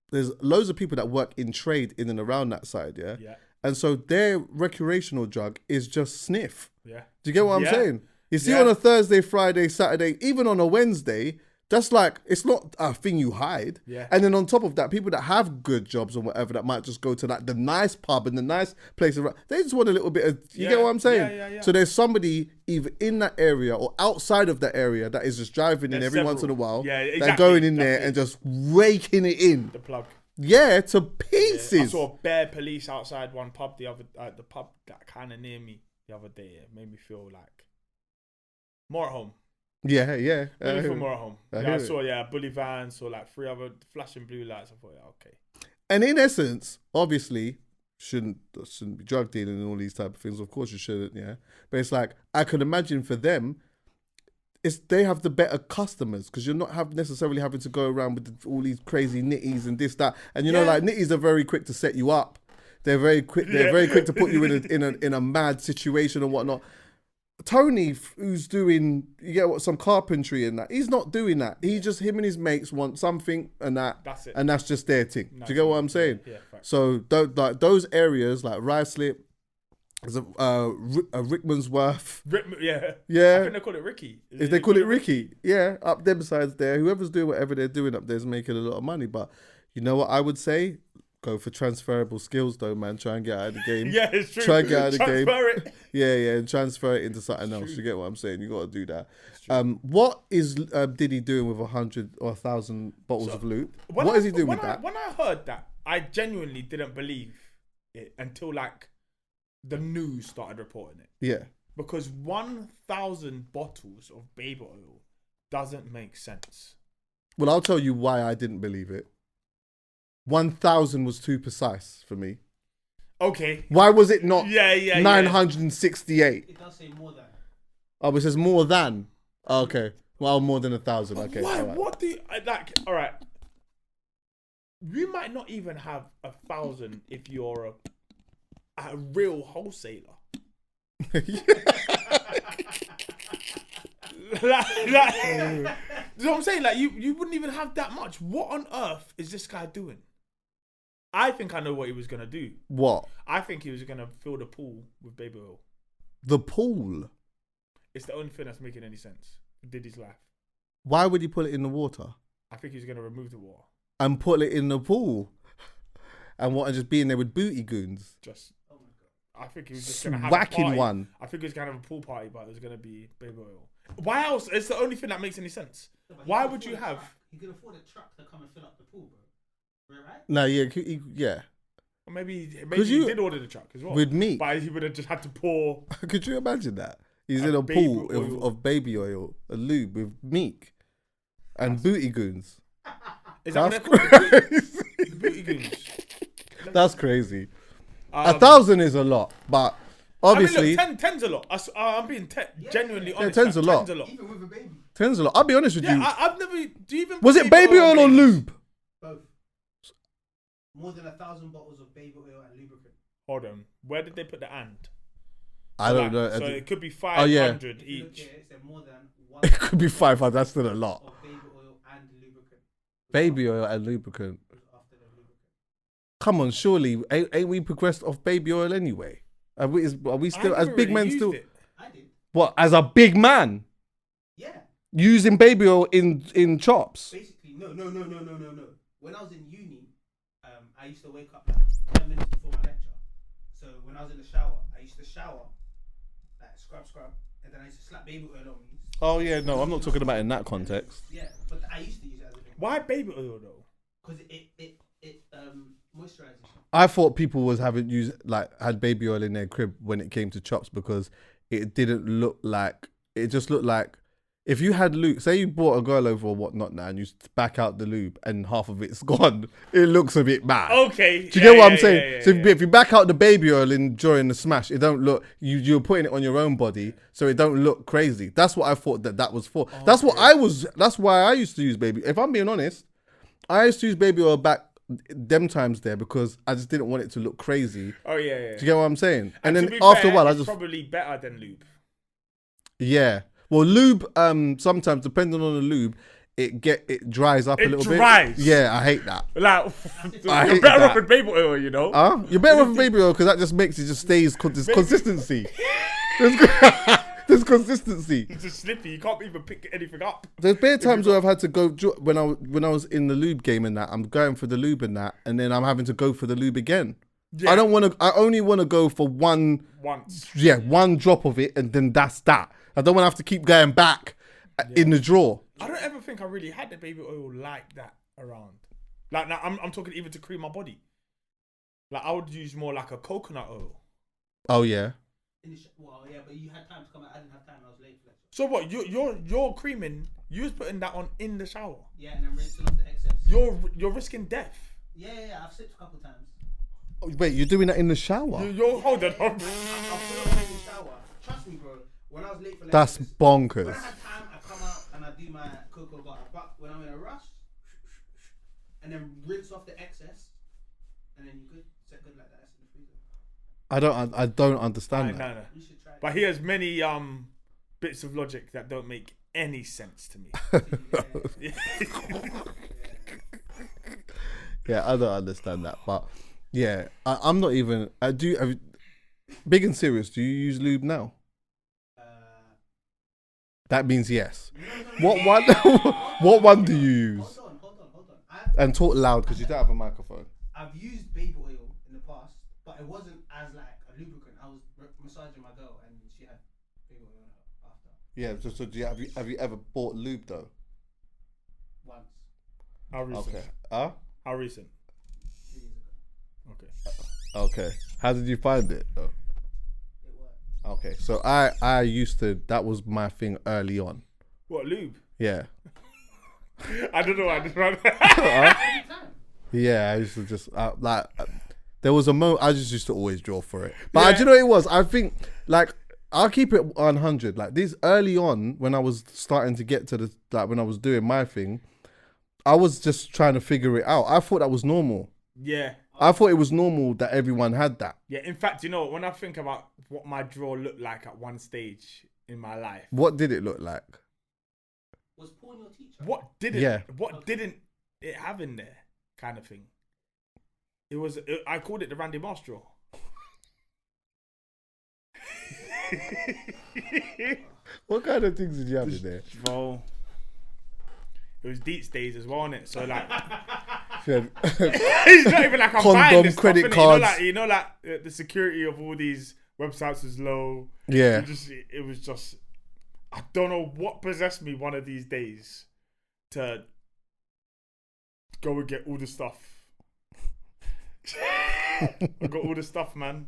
there's loads of people that work in trade in and around that side, yeah? Yeah. And so their recreational drug is just sniff. Yeah. Do you get what I'm saying? You see on a Thursday, Friday, Saturday, even on a Wednesday, that's like, it's not a thing you hide. Yeah. And then on top of that, people that have good jobs or whatever that might just go to like the nice pub and the nice place around, they just want a little bit of, you get what I'm saying? Yeah. So there's somebody either in that area or outside of that area that is just driving in every once in a while. Yeah, exactly. They're going in there and just raking it in. The plug. Yeah, to pieces. Yeah. I saw bare police outside one pub the pub that kind of near me the other day. It made me feel like more at home. Yeah. Made me feel more at home. I saw bully vans, saw like 3 other flashing blue lights. I thought, okay. And in essence, obviously, shouldn't be drug dealing and all these type of things. Of course you shouldn't, yeah. But it's like, I could imagine for them, they have the better customers because you're not necessarily having to go around with all these crazy nitties and this, that. And you know, like nitties are very quick to set you up. They're very quick. They're very quick to put you in a mad situation and whatnot. Tony, who's doing some carpentry and that, he's not doing that. He just, him and his mates want something and that. That's it. And that's just their thing. Do you get what I'm saying? Yeah. So those areas like Ruislip, there's a Rickmansworth. Yeah. I think they call it Ricky. If they call it Ricky, yeah, up them sides there. Whoever's doing whatever they're doing up there is making a lot of money. But you know what I would say? Go for transferable skills though, man. Try and get out of the game. Yeah, it's true. Try and get out of the game. Transfer it. Yeah, and transfer it into something else. You get what I'm saying? You got to do that. What is Diddy doing with 100 or 1,000 bottles of loot? What is he doing with that? When I heard that, I genuinely didn't believe it until like the news started reporting it. Yeah. Because 1,000 bottles of baby oil doesn't make sense. Well, I'll tell you why I didn't believe it. 1,000 was too precise for me. Okay. Why was it not 968? It does say more than. Oh, it says more than. Oh, okay. Well, more than 1,000. Okay. Why? Right. What do you, like? All right. You might not even have 1,000 if you're a real wholesaler. You know what I'm saying? Like you wouldn't even have that much. What on earth is this guy doing? I think I know what he was gonna do. What? I think he was gonna fill the pool with baby oil. The pool? It's the only thing that's making any sense. Diddy's life. Why would he put it in the water? I think he's gonna remove the water and put it in the pool, and just be in there with booty goons. Just. I think he was just gonna have whacking a party. one. I think he was gonna have a pool party, but it was gonna be baby oil. Why else? It's the only thing that makes any sense. Why would you have? He could afford a truck to come and fill up the pool, bro. Right? No, yeah. Or maybe he did order the truck as well. With meat. But he would have just had to pour. Could you imagine that? He's in a pool of baby oil, a lube with meat and booty goons. Is that That's what they're called? Booty goons. That's crazy. 1,000 is a lot, but obviously, I mean, look, 10's a lot. I'm being genuinely honest. 10's a lot. 10's a lot. Even with a baby. 10's a lot. I'll be honest with you. I've never. Do you even? Was it baby oil or lube? Both. More than 1,000 bottles of baby oil and lubricant. Hold on. Where did they put the and? I don't know. So it could be 500 each. It said more than It could be 500. That's still a lot. of baby oil and lubricant. Baby oil and lubricant. After the lubricant. Come on, surely ain't we progressed off baby oil anyway? Are we still as big men still? I did. What, as a big man Yeah. using baby oil in chops? Basically, no. When I was in uni, I used to wake up like 10 minutes before my lecture. So when I was in the shower, I used to shower, like scrub, and then I used to slap baby oil on me. Oh yeah, no, I'm not talking about in that context. Yeah, but I used to use it as a thing. Why baby oil though? Because it moisturizes. I thought people had baby oil in their crib when it came to chops because it didn't look like, it just looked like if you had lube, say you brought a girl over or whatnot now and you back out the lube and half of it's gone, it looks a bit bad. Okay. Do you get what I'm saying? Yeah, so if you back out the baby oil during the smash, it don't look, you're putting it on your own body, so it don't look crazy. That's what I thought that was for. Okay. That's why I used to use baby. If I'm being honest, I used to use baby oil back them times there because I just didn't want it to look crazy. Oh yeah. Do you get what I'm saying? And then after a while, it's probably better than lube. Yeah. Well, lube, sometimes depending on the lube, it dries up a little bit. Yeah, I hate that. Like, you're better off with baby oil, you know. You're better off with baby oil because that just makes it just stays consistency. There's consistency. It's just slippy. You can't even pick anything up. There's bare times where I've had to go when I was in the lube game and that I'm going for the lube and that, and then I'm having to go for the lube again. Yeah. I only want to go for once. Yeah, one drop of it, and then that's that. I don't want to have to keep going back in the drawer. I don't ever think I really had the baby oil like that around. Like now, I'm talking even to cream my body. Like I would use more like a coconut oil. Oh yeah. Well, yeah, but you had time to come out. I didn't have time. I was late for lecture. So what? You're creaming. You was putting that on in the shower. Yeah, and then rinsing off the excess. You're risking death. Yeah. I've slipped a couple times. Oh, wait, you're doing that in the shower? You're hold on. I'll put it on in the shower. Trust me, bro. When I was late for lecture, that's bonkers. When I had time, I come out and I do my cocoa butter. But when I'm in a rush, and then rinse off the excess, and then you good, set good like that. That's in the freezer. I don't understand that. No. You should try it. But he has many bits of logic that don't make any sense to me. Yeah, I don't understand that, but yeah, I'm not even. Big and serious. Do you use lube now? That means yes. What one? What one do you use? Hold on. And talk loud because you don't have a microphone. I've used baby oil in the past, but it wasn't as like a lubricant. I was massaging my girl and she had baby oil on her after. Yeah. So have you ever bought lube though? Once. How recent? Okay. How recent? 3 years ago. Okay. Okay. How did you find it though? It worked. Okay. So I used to. That was my thing early on. What, lube? Yeah. I don't know. I just Yeah, I used to just there was a moment I just used to always draw for it. But do you know what it was? I think like I'll keep it 100. Like this early on when I was starting to get to when I was doing my thing, I was just trying to figure it out. I thought that was normal. Yeah. I thought it was normal that everyone had that. Yeah, in fact, you know, when I think about what my draw looked like at one stage in my life. What did it look like? Was porn your teacher? What didn't it have in there kind of thing? I called it the Randy Marsh draw. What kind of things did you have in there? Well, it was Deets days as well, innit? So like, it's not even like I'm buying this credit stuff, cards. You know, like the security of all these websites is low. Yeah. It was just, I don't know what possessed me one of these days to go and get all the stuff. I got all the stuff, man.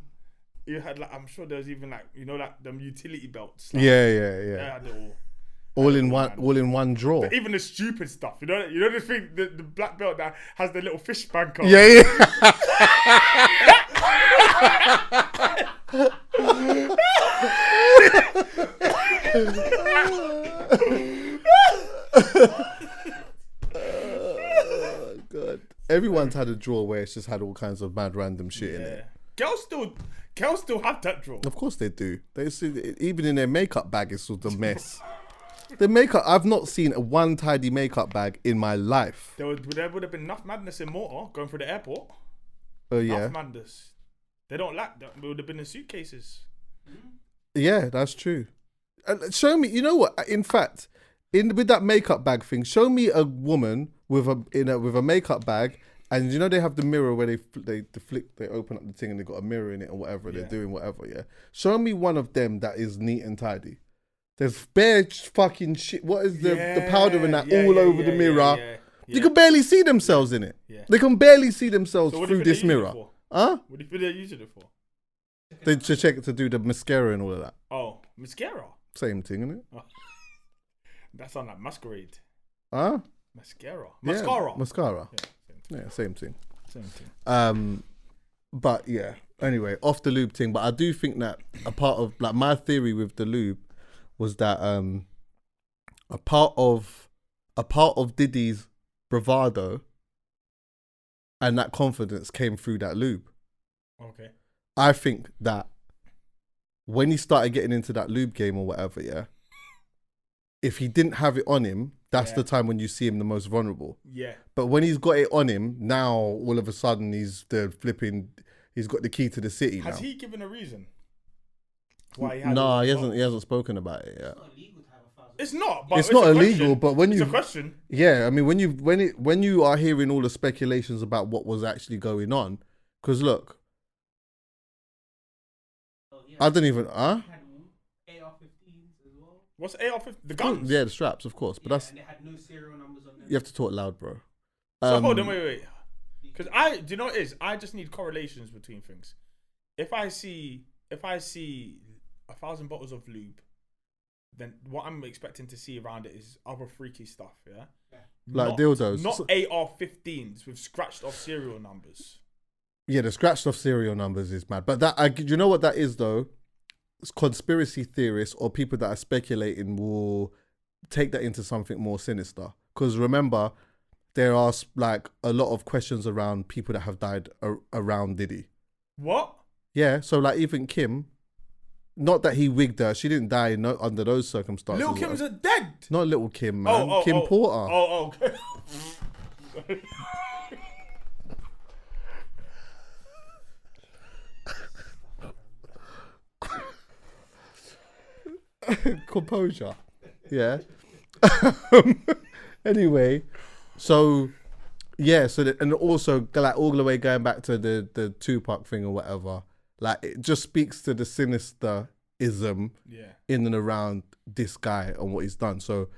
You had like, I'm sure there was even like, you know, like them utility belts. Like, yeah. I had it all. All in one drawer. But even the stupid stuff, you know the thing, the black belt that has the little fish bank on. Yeah. God. Everyone's had a drawer where it's just had all kinds of mad random shit in it. Girls still have that drawer. Of course they do. Even in their makeup bag, it's sort of mess. The makeup, I've not seen one tidy makeup bag in my life. There would have been enough madness in Malta going through the airport. Oh yeah. Enough madness. They don't lack that. It would have been in suitcases. Yeah, that's true. Show me. You know what? In fact, with that makeup bag thing, show me a woman with a makeup bag, and you know they have the mirror where they open up the thing and they got a mirror in it or whatever they're doing, whatever. Yeah. Show me one of them that is neat and tidy. There's bare fucking shit. What is the powder and that all over the mirror? Yeah. You can barely see themselves in it. Yeah. They can barely see themselves through this mirror. Huh? What do you think they're using it for? They to check it to do the mascara and all of that. Oh, mascara. Same thing, isn't it? Oh. That sounds like masquerade. Huh? Mascara. Mascara. Yeah, same thing. But yeah. Anyway, off the lube thing. But I do think that a part of like my theory with the lube was that a part of Diddy's bravado and that confidence came through that lube. Okay. I think that when he started getting into that lube game or whatever, yeah, if he didn't have it on him, that's the time when you see him the most vulnerable. Yeah. But when he's got it on him, now all of a sudden he's got the key to the city. Has now. he given a reason? Why he hasn't spoken about it yet. It's not. But it's not illegal. But when it's a question. Yeah, I mean, when you are hearing all the speculations about what was actually going on, because look, I don't even. AR-15s as well. What's AR-15? The guns. Yeah, the straps, of course. But and they had no serial numbers on them. You have to talk loud, bro. So hold on, wait. Because do you know what it is? I just need correlations between things. If I see 1,000 bottles of lube, then what I'm expecting to see around it is other freaky stuff, yeah? Like dildos. Not AR-15s with scratched off serial numbers. Yeah, the scratched off serial numbers is mad. But you know what that is though? It's conspiracy theorists or people that are speculating will take that into something more sinister. Because remember, there are like a lot of questions around people that have died around Diddy. What? Yeah, so like even Kim, not that he wigged her, she didn't die under those circumstances. Little Kim's dead. Not Little Kim, man. Kim Porter. Oh, okay. Composure. Yeah. Anyway, so yeah, and also like all the way going back to the Tupac thing or whatever, like it just speaks to the sinisterism in and around this guy and what he's done. So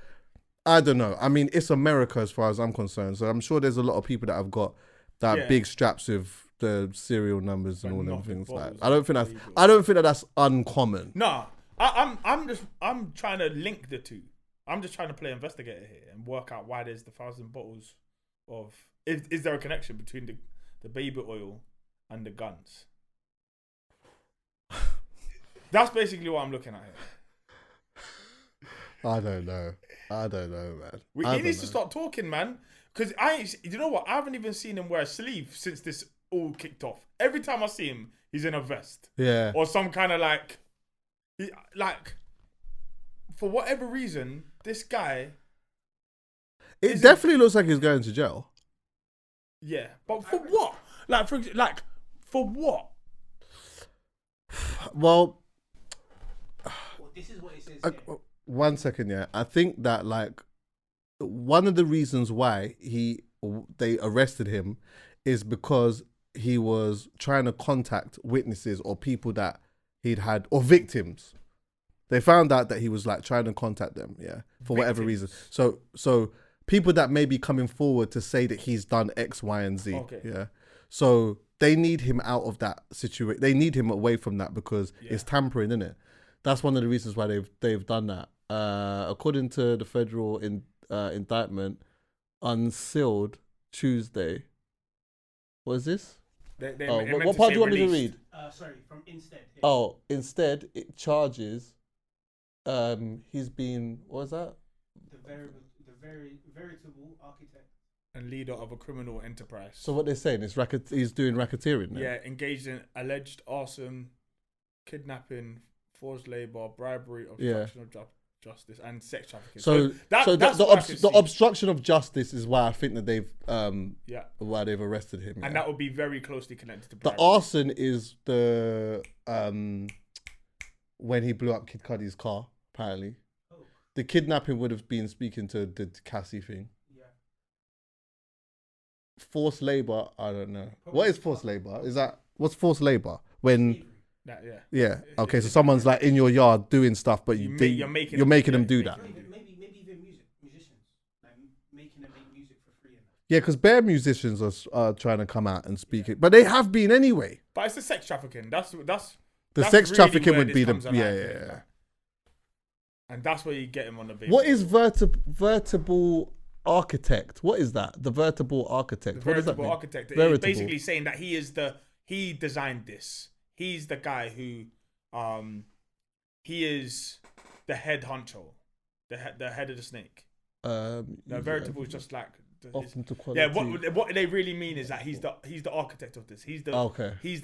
I don't know. I mean, it's America as far as I'm concerned. So I'm sure there's a lot of people that have got that big straps with the serial numbers and all them things. Like I don't think that's uncommon. No. I'm trying to link the two. I'm just trying to play investigator here and work out why there's the 1,000 bottles of. Is there a connection between the baby oil and the guns? That's basically what I'm looking at here. I don't know, man. He needs to start talking, man. Because you know what? I haven't even seen him wear a sleeve since this all kicked off. Every time I see him, he's in a vest. Yeah. Or some kind of like for whatever reason, this guy. It definitely looks like he's going to jail. Yeah, but for what? For what? Well, this is what it says. 1 second, yeah. I think that like one of the reasons why they arrested him is because he was trying to contact witnesses or people that he'd had or victims. They found out that he was like trying to contact them, for whatever reason. So people that may be coming forward to say that he's done X, Y, and Z. Okay. So they need him out of that situation. They need him away from that because it's tampering, isn't it? That's one of the reasons why they've done that. According to the federal indictment, unsealed Tuesday. What is this? What part do you want me to read? Sorry, from Instead. Here. Oh, instead it charges. He's been, what was that? The veritable architect and leader of a criminal enterprise. So what they're saying is he's doing racketeering now? Yeah, engaged in alleged arson, kidnapping, forced labour, bribery, obstruction of justice, and sex trafficking. So the obstruction of justice is why I think that they've why they've arrested him. And that would be very closely connected to bribery. The arson is the when he blew up Kid Cudi's car, apparently. Oh. The kidnapping would have been speaking to the Cassie thing. Yeah. Forced labour, I don't know. Probably what is forced labour? What's forced labour? When yeah. Okay, so someone's like in your yard doing stuff, but you're making them do that. Maybe even musicians, like making them make music for free. Yeah, because bare musicians are trying to come out and speak it, but they have been anyway. But it's the sex trafficking. That's sex really trafficking would be the and that's where you get him on the baby. What is vertebral architect? What is that? The vertebral architect. The vertebral architect. It's basically saying that he designed this. He's the guy who, he is the head honcho, the head of the snake. The veritable is just like what they really mean is that he's the architect of this. He's the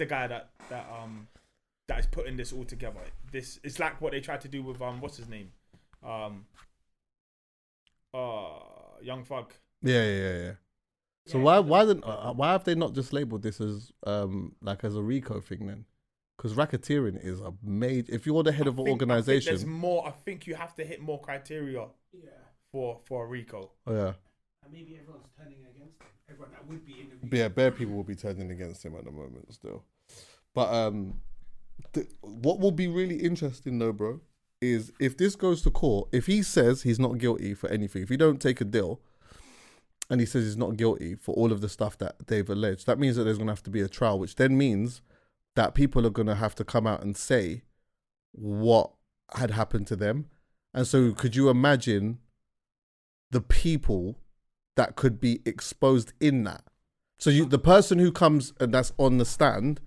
guy that is putting this all together. This it's like what they tried to do with what's his name, Young Thug. Yeah. So why have they not just labeled this as as a RICO thing then? Because racketeering is a major. If you're the head of an organization, there's more. I think you have to hit more criteria. For a RICO. Oh yeah. And maybe everyone's turning against him. Everyone that would be in the RICO. Yeah, bare people will be turning against him at the moment still. But what will be really interesting though, bro, is if this goes to court. If he says he's not guilty for anything, if he don't take a deal, and he says he's not guilty for all of the stuff that they've alleged, that means that there's gonna have to be a trial, which then means that people are going to have to come out and say what had happened to them. And so could you imagine the people that could be exposed in that? So the person who comes and that's on the stand,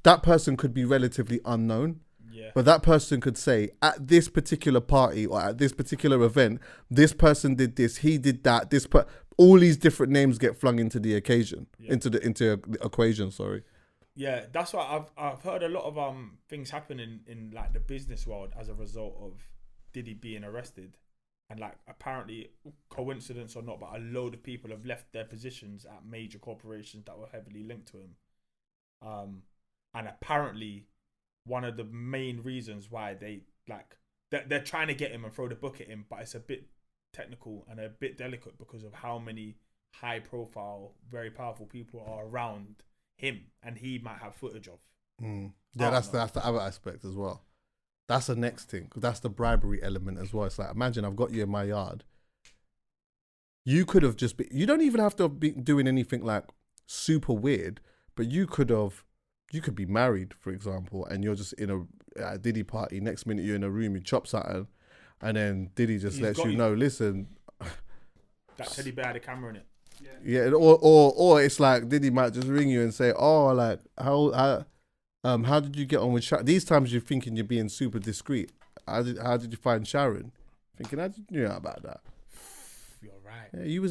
that person could be relatively unknown. Yeah. But that person could say, at this particular party or at this particular event, this person did this, he did that, all these different names get flung into the occasion, into the equation, sorry. Yeah, that's why I've heard a lot of things happen in like the business world as a result of Diddy being arrested, and like apparently, coincidence or not, but a load of people have left their positions at major corporations that were heavily linked to him, and apparently one of the main reasons why they're trying to get him and throw the book at him, but it's a bit technical and a bit delicate because of how many high profile, very powerful people are around him, and he might have footage of. Yeah, that's the other aspect as well. That's the next thing. That's the bribery element as well. It's like, imagine I've got you in my yard. You could have just you don't even have to be doing anything like super weird, but you could be married, for example, and you're just in a Diddy party. Next minute you're in a room, you chop something, and then Diddy just lets you know, listen. That teddy bear had a camera in it. Yeah, or it's like Diddy might just ring you and say, "Oh, like how did you get on with Sharon?" These times you're thinking you're being super discreet. How did you find Sharon? Thinking, how did you know about that? You're right. Yeah, you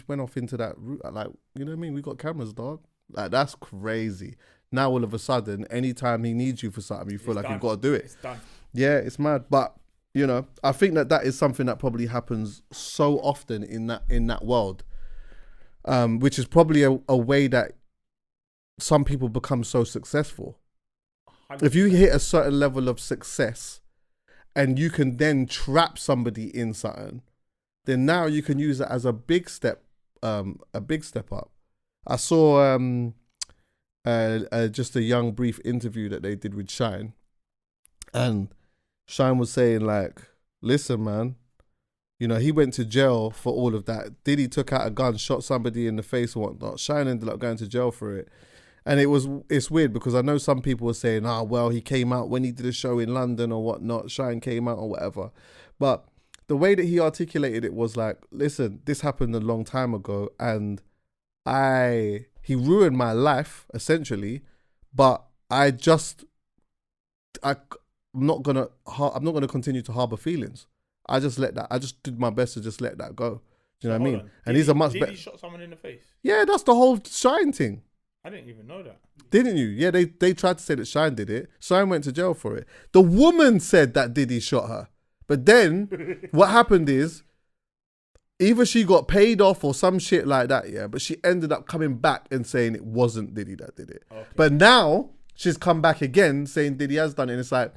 went off into that route. Like, you know what I mean? We got cameras, dog. Like, that's crazy. Now all of a sudden, anytime he needs you for something, you feel like you've got to do it. It's done. Yeah, it's mad, but. You know, I think that is something that probably happens so often in that world, which is probably a way that some people become so successful. 100%. If you hit a certain level of success and you can then trap somebody in something, then now you can use it as a big step up. I saw just a young brief interview that they did with Shine, and Shine was saying like, listen, man, you know, he went to jail for all of that. Diddy took out a gun, shot somebody in the face and whatnot. Shine ended up going to jail for it. And it's weird because I know some people were saying, well, he came out when he did a show in London or whatnot. Shine came out or whatever. But the way that he articulated it was like, listen, this happened a long time ago and he ruined my life, essentially, but I'm not gonna continue to harbor feelings. I just did my best to just let that go. Do you know what I mean? And these are much better. Did he shot someone in the face? Yeah, that's the whole Shine thing. I didn't even know that. Didn't you? Yeah, they tried to say that Shine did it. Shine went to jail for it. The woman said that Diddy shot her. But then what happened is either she got paid off or some shit like that, yeah, but she ended up coming back and saying it wasn't Diddy that did it. Okay. But now she's come back again saying Diddy has done it. And it's like,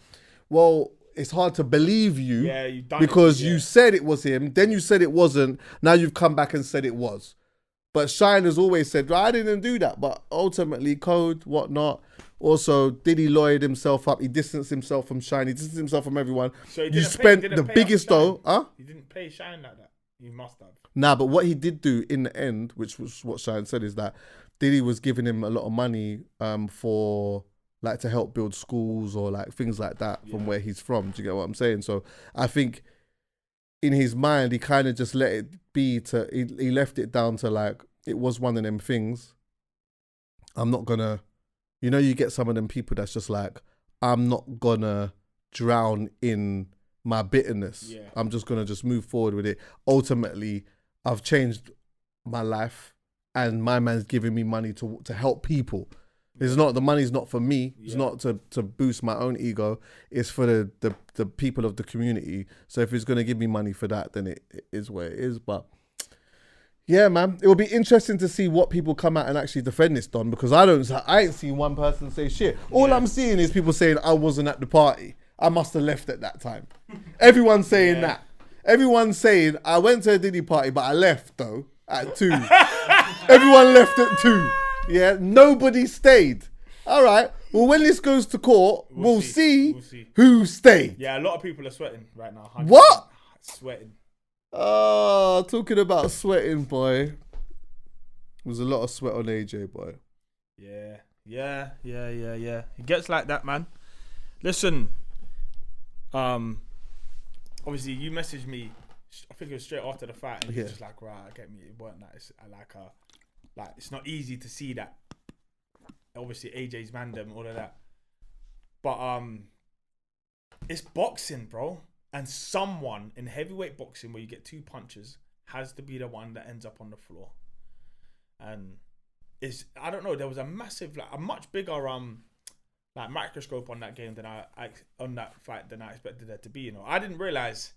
well, it's hard to believe you because you said it was him, then you said it wasn't, now you've come back and said it was. But Shine has always said, well, I didn't do that. But ultimately, Code, whatnot. Also, Diddy lawyered himself up. He distanced himself from Shine. He distanced himself from everyone. So you spent the biggest dough. Huh? He didn't pay Shine like that. He must have. Nah, but what he did do in the end, which was what Shine said, is that Diddy was giving him a lot of money for like to help build schools or like things like that from where he's from. Do you get what I'm saying? So I think in his mind, he kind of just let it be he left it down to like, it was one of them things. I'm not gonna, you get some of them people that's just like, I'm not gonna drown in my bitterness. Yeah. I'm just gonna just move forward with it. Ultimately, I've changed my life and my man's giving me money to help people. It's not, the money's not for me. It's not to boost my own ego. It's for the people of the community. So if he's going to give me money for that, then it is where it is. But yeah, man, it will be interesting to see what people come out and actually defend this, Don, because I ain't seen one person say shit. All I'm seeing is people saying I wasn't at the party. I must have left at that time. Everyone's saying that. Everyone's saying I went to a Diddy party, but I left though at 2. Everyone left at 2. Yeah, nobody stayed. All right. Well, when this goes to court, we'll see who stayed. Yeah, a lot of people are sweating right now. What? Sweating. Oh, talking about sweating, boy. There's a lot of sweat on AJ, boy. Yeah. It gets like that, man. Listen, obviously you messaged me, I think it was straight after the fight, and you're just like, right, get me, it weren't that. Like, it's not easy to see that. Obviously, AJ's mandem, all of that. But it's boxing, bro. And someone in heavyweight boxing, where you get 2 punches, has to be the one that ends up on the floor. And I don't know. There was a massive, like a much bigger like microscope on that game than on that fight than I expected there to be. I didn't realize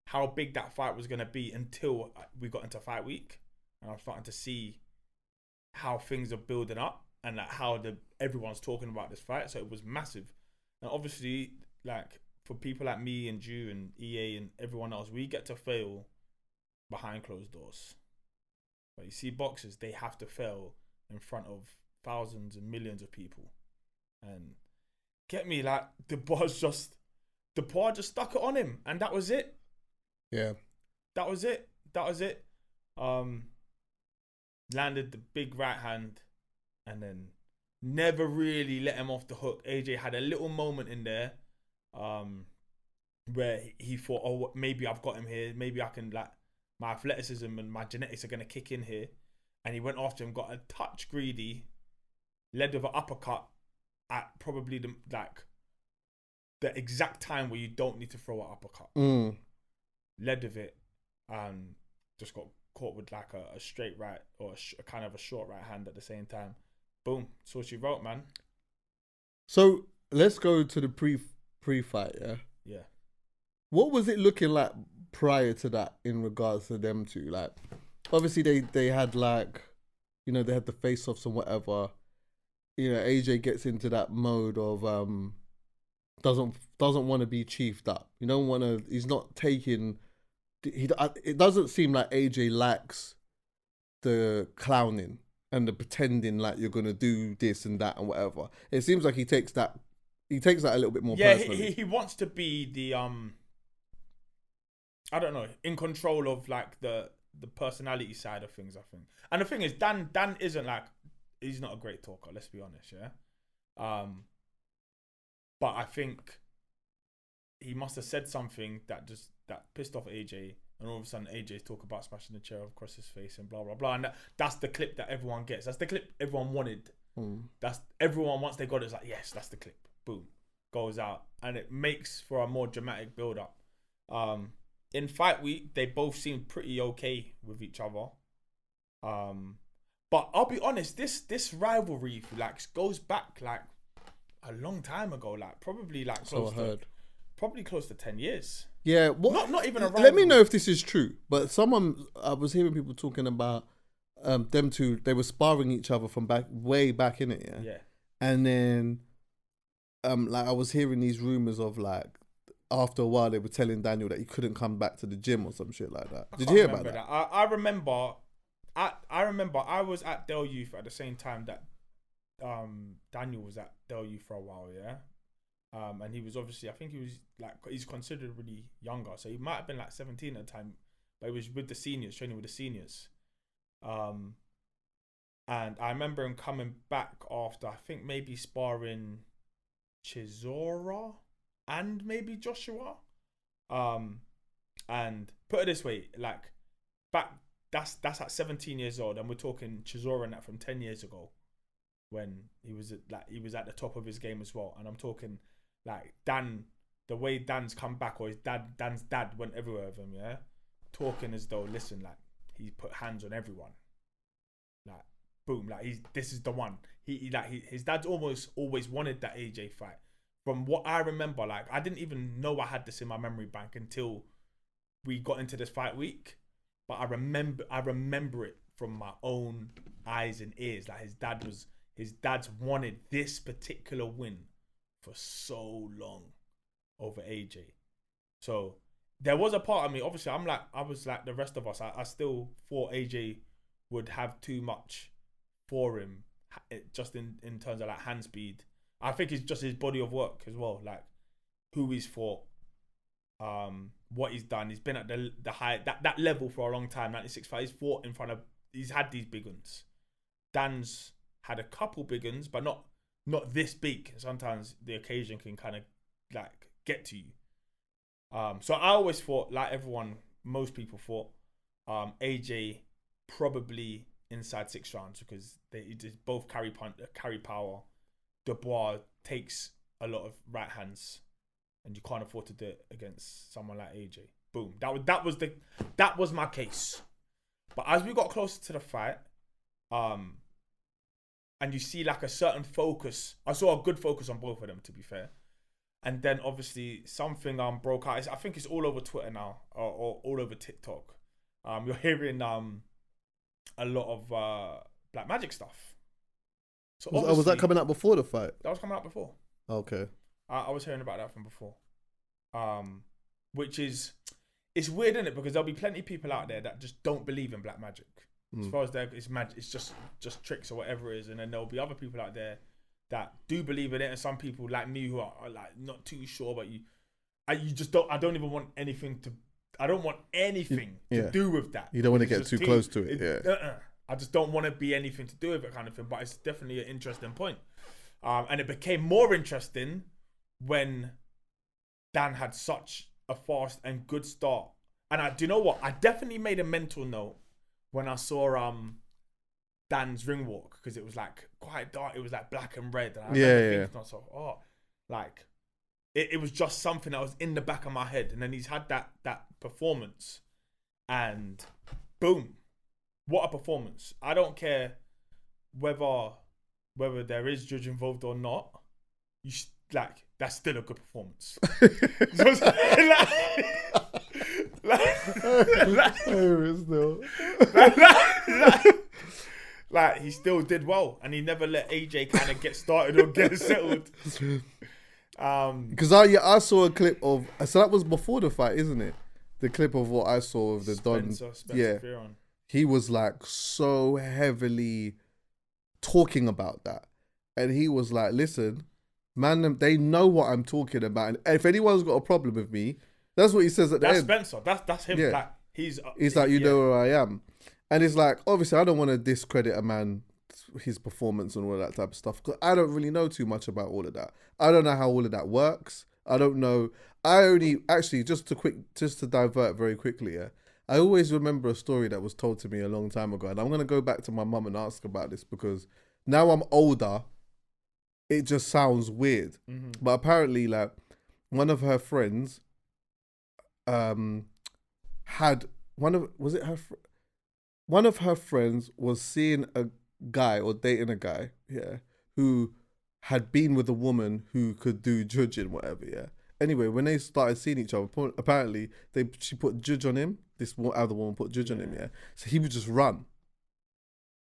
how big that fight was gonna be until we got into fight week, and I'm starting to see how things are building up and like how everyone's talking about this fight. So it was massive. And obviously, like for people like me and Jew and EA and everyone else, we get to fail behind closed doors. But you see boxers, they have to fail in front of thousands and millions of people. And get me, like Dubois just stuck it on him, and that was it. Yeah. That was it. Landed the big right hand and then never really let him off the hook. AJ had a little moment in there where he thought, oh, maybe I've got him here. Maybe I can, like, my athleticism and my genetics are going to kick in here. And he went after him, got a touch greedy, led with an uppercut at probably the exact time where you don't need to throw an uppercut. Led with it and just got caught with like a straight right or a kind of a short right hand at the same time. Boom. So she wrote, man. So let's go to the pre-fight, yeah? Yeah. What was it looking like prior to that in regards to them two? Like, obviously they had like, they had the face-offs and whatever. AJ gets into that mode of doesn't want to be chiefed up. He's not taking. It doesn't seem like AJ likes the clowning and the pretending like you're gonna do this and that and whatever. It seems like he takes that a little bit more personally. He wants to be the I don't know, in control of like the personality side of things, I think. And the thing is, Dan isn't like, he's not a great talker, let's be honest, yeah. But I think he must have said something that pissed off AJ, and all of a sudden AJ's talking about smashing the chair across his face and blah blah blah. And that's the clip that everyone gets. That's the clip everyone wanted That's everyone once they got it, it's like, yes, that's the clip. Boom, goes out, and it makes for a more dramatic build up. In fight week, they both seemed pretty okay with each other. But I'll be honest, this rivalry like goes back like a long time ago, like probably like close to 10 years. Yeah, not even a rivalry. Let me know if this is true. But I was hearing people talking about them two. They were sparring each other from way back in it. Yeah. And then, like I was hearing these rumors of like after a while they were telling Daniel that he couldn't come back to the gym or some shit like that. Did you hear about that? I remember. I remember I was at Del Youth at the same time that Daniel was at Del Youth for a while, yeah. And he was obviously, I think he was like, he's considered really younger, so he might have been like 17 at the time, but he was with the seniors, training with the seniors. And I remember him coming back after, I think maybe sparring Chisora and maybe Joshua. And put it this way, like back, that's at 17 years old, and we're talking Chisora and that from 10 years ago, when he was at the top of his game as well. And I'm talking like Dan, the way Dan's come back, or Dan's dad went everywhere with him, yeah, talking as though, listen, like he put hands on everyone, like boom, like this is the one. His dad's always wanted that AJ fight. From what I remember, like I didn't even know I had this in my memory bank until we got into this fight week. But I remember it from my own eyes and ears. Like his dad's wanted this particular win for so long over AJ. So there was a part of me, obviously I was like the rest of us. I still thought AJ would have too much for him, just in terms of like hand speed. I think it's just his body of work as well, like who he's fought. What he's done, he's been at the high that level for a long time. 96 fight, he's had these big ones. Dan's had a couple big ones, but not this big. Sometimes the occasion can kind of like get to you. So I always thought, like most people thought, AJ probably inside 6 rounds, because they both carry power. Dubois takes a lot of right hands, and you can't afford to do it against someone like AJ. Boom. That was my case. But as we got closer to the fight, and you see like a certain focus, I saw a good focus on both of them, to be fair. And then obviously something broke out. I think it's all over Twitter now, or all over TikTok. You're hearing a lot of Black Magic stuff. So was that coming out before the fight? That was coming out before. Okay. I was hearing about that from before. Which is, it's weird, isn't it? Because there'll be plenty of people out there that just don't believe in black magic. As far as it's magic, it's just tricks or whatever it is. And then there'll be other people out there that do believe in it, and some people like me who are like not too sure, but you just don't. I don't even want anything to. I don't want anything to do with that. You don't want to get too close to it. I just don't want to be anything to do with it, kind of thing. But it's definitely an interesting point. And it became more interesting when Dan had such a fast and good start. And do you know what? I definitely made a mental note when I saw Dan's ring walk, because it was like quite dark. It was like black and red. And I remember thinking to myself, like it was just something that was in the back of my head. And then he's had that performance, and boom, what a performance! I don't care whether there is judge involved or not. That's still a good performance. Like he still did well, and he never let AJ kind of get started or get settled. Because I saw a clip of, so that was before the fight, isn't it? The clip of what I saw of the Spencer Fearon. He was like so heavily talking about that, and he was like, listen, man, they know what I'm talking about, and if anyone's got a problem with me, that's what he says at the end. That's Spencer. That's him. Yeah. Like he's like, you know where I am. And it's like, obviously I don't want to discredit a man, his performance and all that type of stuff, because I don't really know too much about all of that. I don't know how all of that works. I don't know. I only, actually, just to divert very quickly, I always remember a story that was told to me a long time ago, and I'm going to go back to my mum and ask about this, because now I'm older, it just sounds weird. Mm-hmm. But apparently, like, one of her friends had one of her friends was seeing a guy or dating a guy, yeah, who had been with a woman who could do judging, whatever, yeah. Anyway, when they started seeing each other, apparently she put judge on him. This other woman put judge on him, yeah. So he would just run.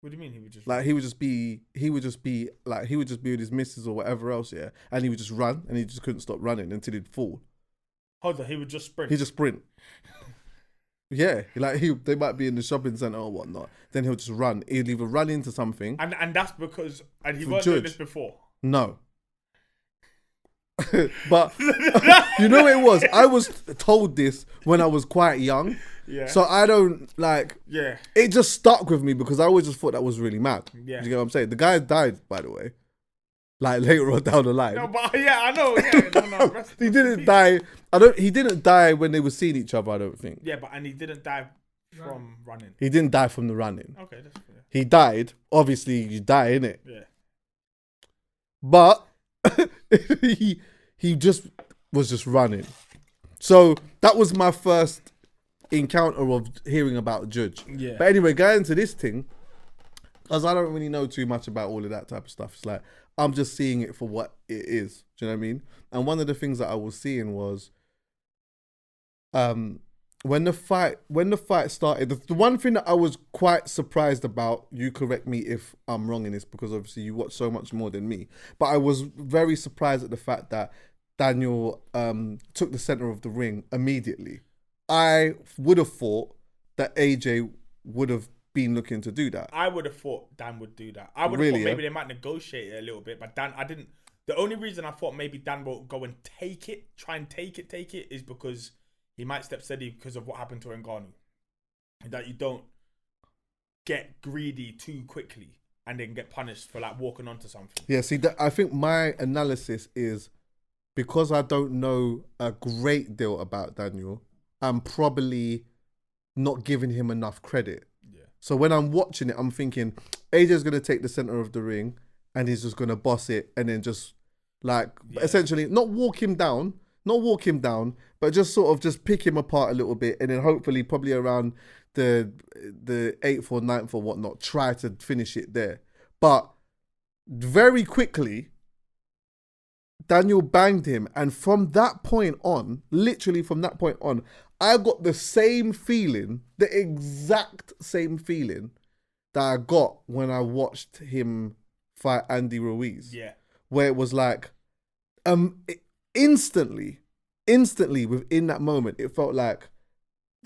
What do you mean he would just like run? he would just be with his missus or whatever else, yeah, and he would just run and he just couldn't stop running until he'd fall. Hold on, he would just sprint. He just sprint. Yeah, like they might be in the shopping centre or whatnot. Then he'll just run. He'll either run into something, and that's because he weren't doing this before. No. But you know what it was? I was told this when I was quite young. Yeah. So I don't like. Yeah. It just stuck with me because I always just thought that was really mad. Yeah. Do you get what I'm saying? The guy died, by the way. Like later on down the line. No, but yeah, I know. Yeah, no, he didn't die. He didn't die when they were seeing each other. I don't think. Yeah, and he didn't die from running. He didn't die from the running. Okay, that's fair. He died. Obviously, you die, innit? Yeah. But he just was just running. So that was my first encounter of hearing about Judge. Yeah. But anyway, going into this thing, because I don't really know too much about all of that type of stuff. It's like I'm just seeing it for what it is. Do you know what I mean? And one of the things that I was seeing was when the fight started, the one thing that I was quite surprised about, you correct me if I'm wrong in this, because obviously you watch so much more than me, but I was very surprised at the fact that Daniel took the center of the ring immediately. I would have thought that AJ would have been looking to do that. I would have thought Dan would do that. I would have thought maybe they might negotiate it a little bit, but Dan, I didn't. The only reason I thought maybe Dan will go and try and take it, is because he might step steady because of what happened to Ngannou. That you don't get greedy too quickly and then get punished for like walking onto something. Yeah, see, I think my analysis is because I don't know a great deal about Daniel, I'm probably not giving him enough credit. Yeah. So when I'm watching it, I'm thinking AJ's going to take the center of the ring and he's just going to boss it and then just essentially not walk him down, but just sort of just pick him apart a little bit and then hopefully probably around the 8th or 9th or whatnot, try to finish it there. But very quickly, Daniel banged him, and from that point on, literally from that point on, I got the same feeling, the exact same feeling that I got when I watched him fight Andy Ruiz. Yeah. Where it was like, instantly within that moment, it felt like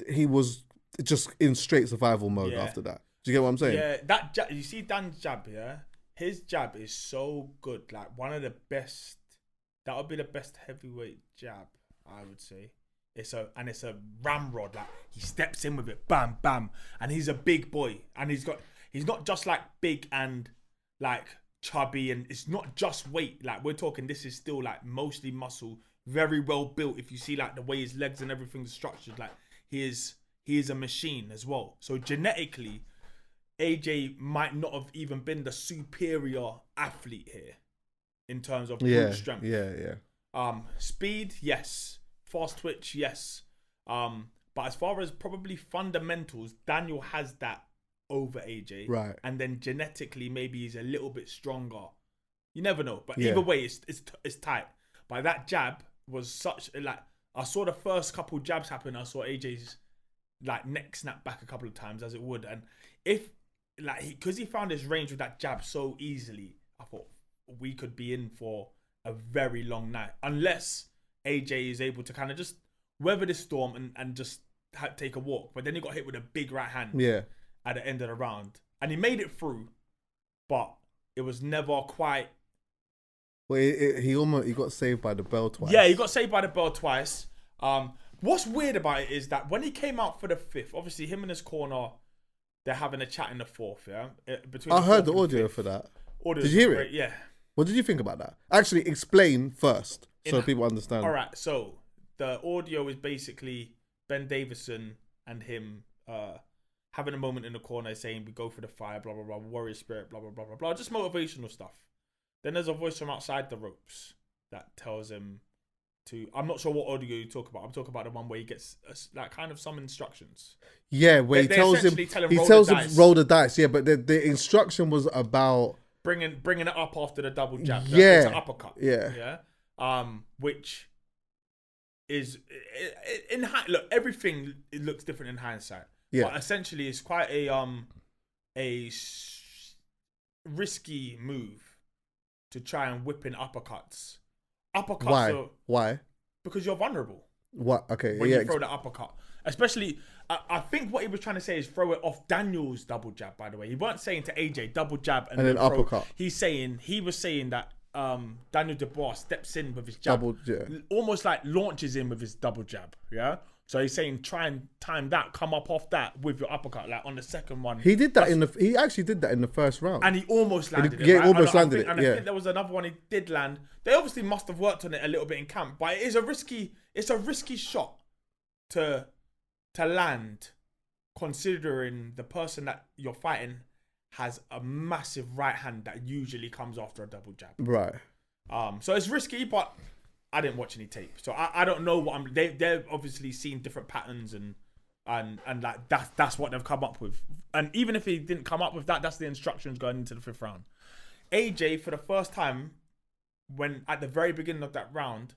he was just in straight survival mode after that. Do you get what I'm saying? Yeah, that jab, you see Dan's jab, yeah? His jab is so good. Like one of the best, that would be the best heavyweight jab, I would say. It's a ramrod. Like he steps in with it, bam, bam. And he's a big boy. And he's not just like big and like chubby, and it's not just weight. Like we're talking, this is still like mostly muscle, very well built. If you see like the way his legs and everything's structured, like he is a machine as well. So genetically, AJ might not have even been the superior athlete here in terms of brute strength. Yeah. Speed, yes. Fast twitch, yes. But as far as probably fundamentals, Daniel has that over AJ. Right. And then genetically, maybe he's a little bit stronger. You never know. But either way, it's tight. But that jab was such like, I saw the first couple jabs happen. I saw AJ's like neck snap back a couple of times as it would. And if like because he found his range with that jab so easily, I thought we could be in for a very long night. Unless AJ is able to kind of just weather the storm and just take a walk. But then he got hit with a big right hand at the end of the round. And he made it through, but it was never quite... Well, he got saved by the bell twice. Yeah, he got saved by the bell twice. What's weird about it is that when he came out for the 5th, obviously him and his corner, they're having a chat in the 4th, yeah? I heard the audio for that. Did you hear it? Yeah. What did you think about that? Actually, explain first so people understand. All right, so the audio is basically Ben Davison and him having a moment in the corner saying we go for the fire, blah blah blah, warrior spirit, blah blah blah blah blah, just motivational stuff. Then there's a voice from outside the ropes that tells him to. I'm not sure what audio you talk about. I'm talking about the one where he gets like kind of some instructions. Yeah, where he tells him roll the dice. Yeah, but the instruction was about bringing it up after the double jab. Yeah, it's an uppercut. Yeah. Which is in look, everything it looks different in hindsight. Yeah, but essentially it's quite a risky move to try and whip in uppercuts. Why? Because you're vulnerable. What? Okay. When you throw the uppercut, especially, I think what he was trying to say is throw it off Daniel's double jab. By the way, he weren't saying to AJ double jab and then uppercut. He was saying that Daniel Dubois steps in with his jab, almost like launches in with his double jab. Yeah. So he's saying try and time that, come up off that with your uppercut, like on the second one. He did that he actually did that in the first round. And he almost landed it. Yeah, right? almost landed it. And I think there was another one he did land. They obviously must have worked on it a little bit in camp, but it's a risky shot to land, considering the person that you're fighting has a massive right hand that usually comes after a double jab. Right. So it's risky, but I didn't watch any tape, so I don't know what they've obviously seen different patterns and like that's what they've come up with. And even if he didn't come up with that, that's the instructions going into the 5th round. AJ, for the first time, when at the very beginning of that round,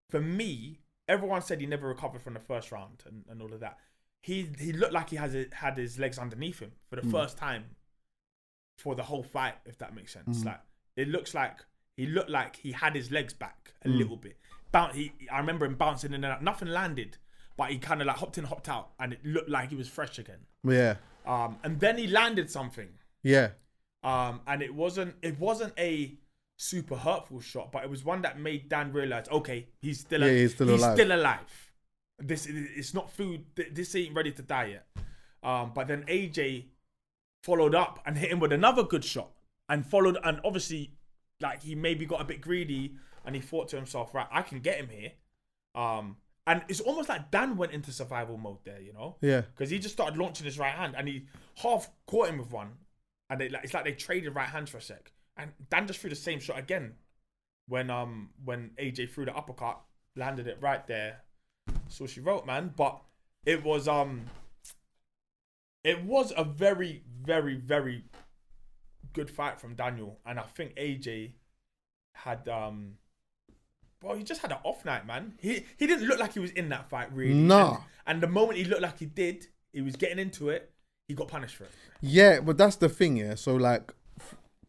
for me, everyone said he never recovered from the first round and all of that. He looked like he had his legs underneath him for the first time for the whole fight, if that makes sense. Like it looks like. He looked like he had his legs back a little bit. I remember him bouncing in and out. Nothing landed, but he kind of like hopped in, hopped out, and it looked like he was fresh again. Yeah. And then he landed something. Yeah. And it wasn't a super hurtful shot, but it was one that made Dan realize, okay, he's still alive. He's still alive. It's not food. This ain't ready to die yet. But then AJ followed up and hit him with another good shot, and obviously. Like he maybe got a bit greedy and he thought to himself, right, I can get him here. And it's almost like Dan went into survival mode there, you know? Yeah. Because he just started launching his right hand and he half caught him with one. And it's like they traded right hands for a sec. And Dan just threw the same shot again when AJ threw the uppercut, landed it right there. So she wrote, man. But it was a very, very, very good fight from Daniel, and I think AJ had he just had an off night, man. He didn't look like he was in that fight really. Nah. And the moment he looked like he did, he was getting into it, he got punished for it. Yeah, but that's the thing, yeah. So like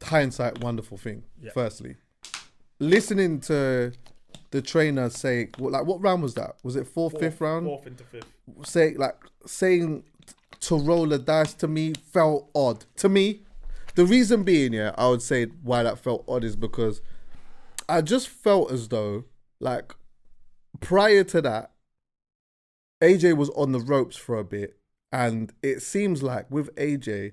hindsight, wonderful thing. Yeah. Firstly, listening to the trainer say, what round was that? Was it fifth round? 4th into 5th. Saying to roll the dice to me felt odd to me. The reason being, yeah, I would say why that felt odd is because I just felt as though, like, prior to that, AJ was on the ropes for a bit, and it seems like with AJ,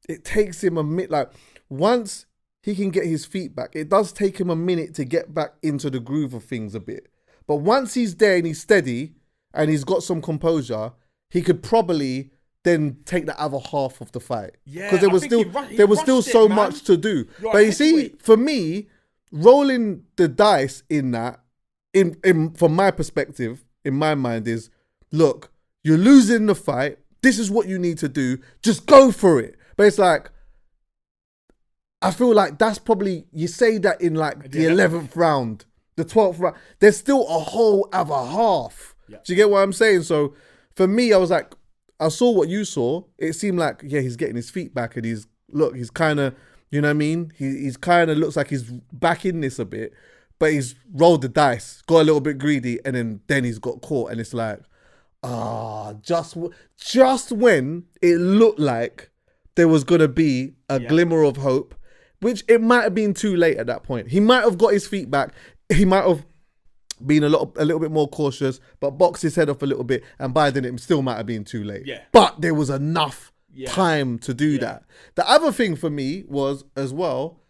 it takes him a minute. Like, once he can get his feet back, it does take him a minute to get back into the groove of things a bit. But once he's there and he's steady and he's got some composure, he could probably then take the other half of the fight. Yeah, because there was still so much to do. But you see, for me, rolling the dice in that, from my perspective, in my mind is, look, you're losing the fight. This is what you need to do. Just go for it. But it's like, I feel like that's probably, you say that in like the 11th round, the 12th round. There's still a whole other half. Yeah. Do you get what I'm saying? So for me, I was like, I saw what you saw. It seemed like, yeah, he's getting his feet back and he's kind of, you know what I mean? He's kind of looks like he's back in this a bit, but he's rolled the dice, got a little bit greedy, and then he's got caught. And it's like, just when it looked like there was going to be a glimmer of hope, which it might have been too late at that point. He might have got his feet back. He might have been a little bit more cautious, but boxed his head off a little bit, and by then it still might have been too late. Yeah. But there was enough time to do that. The other thing for me was as well,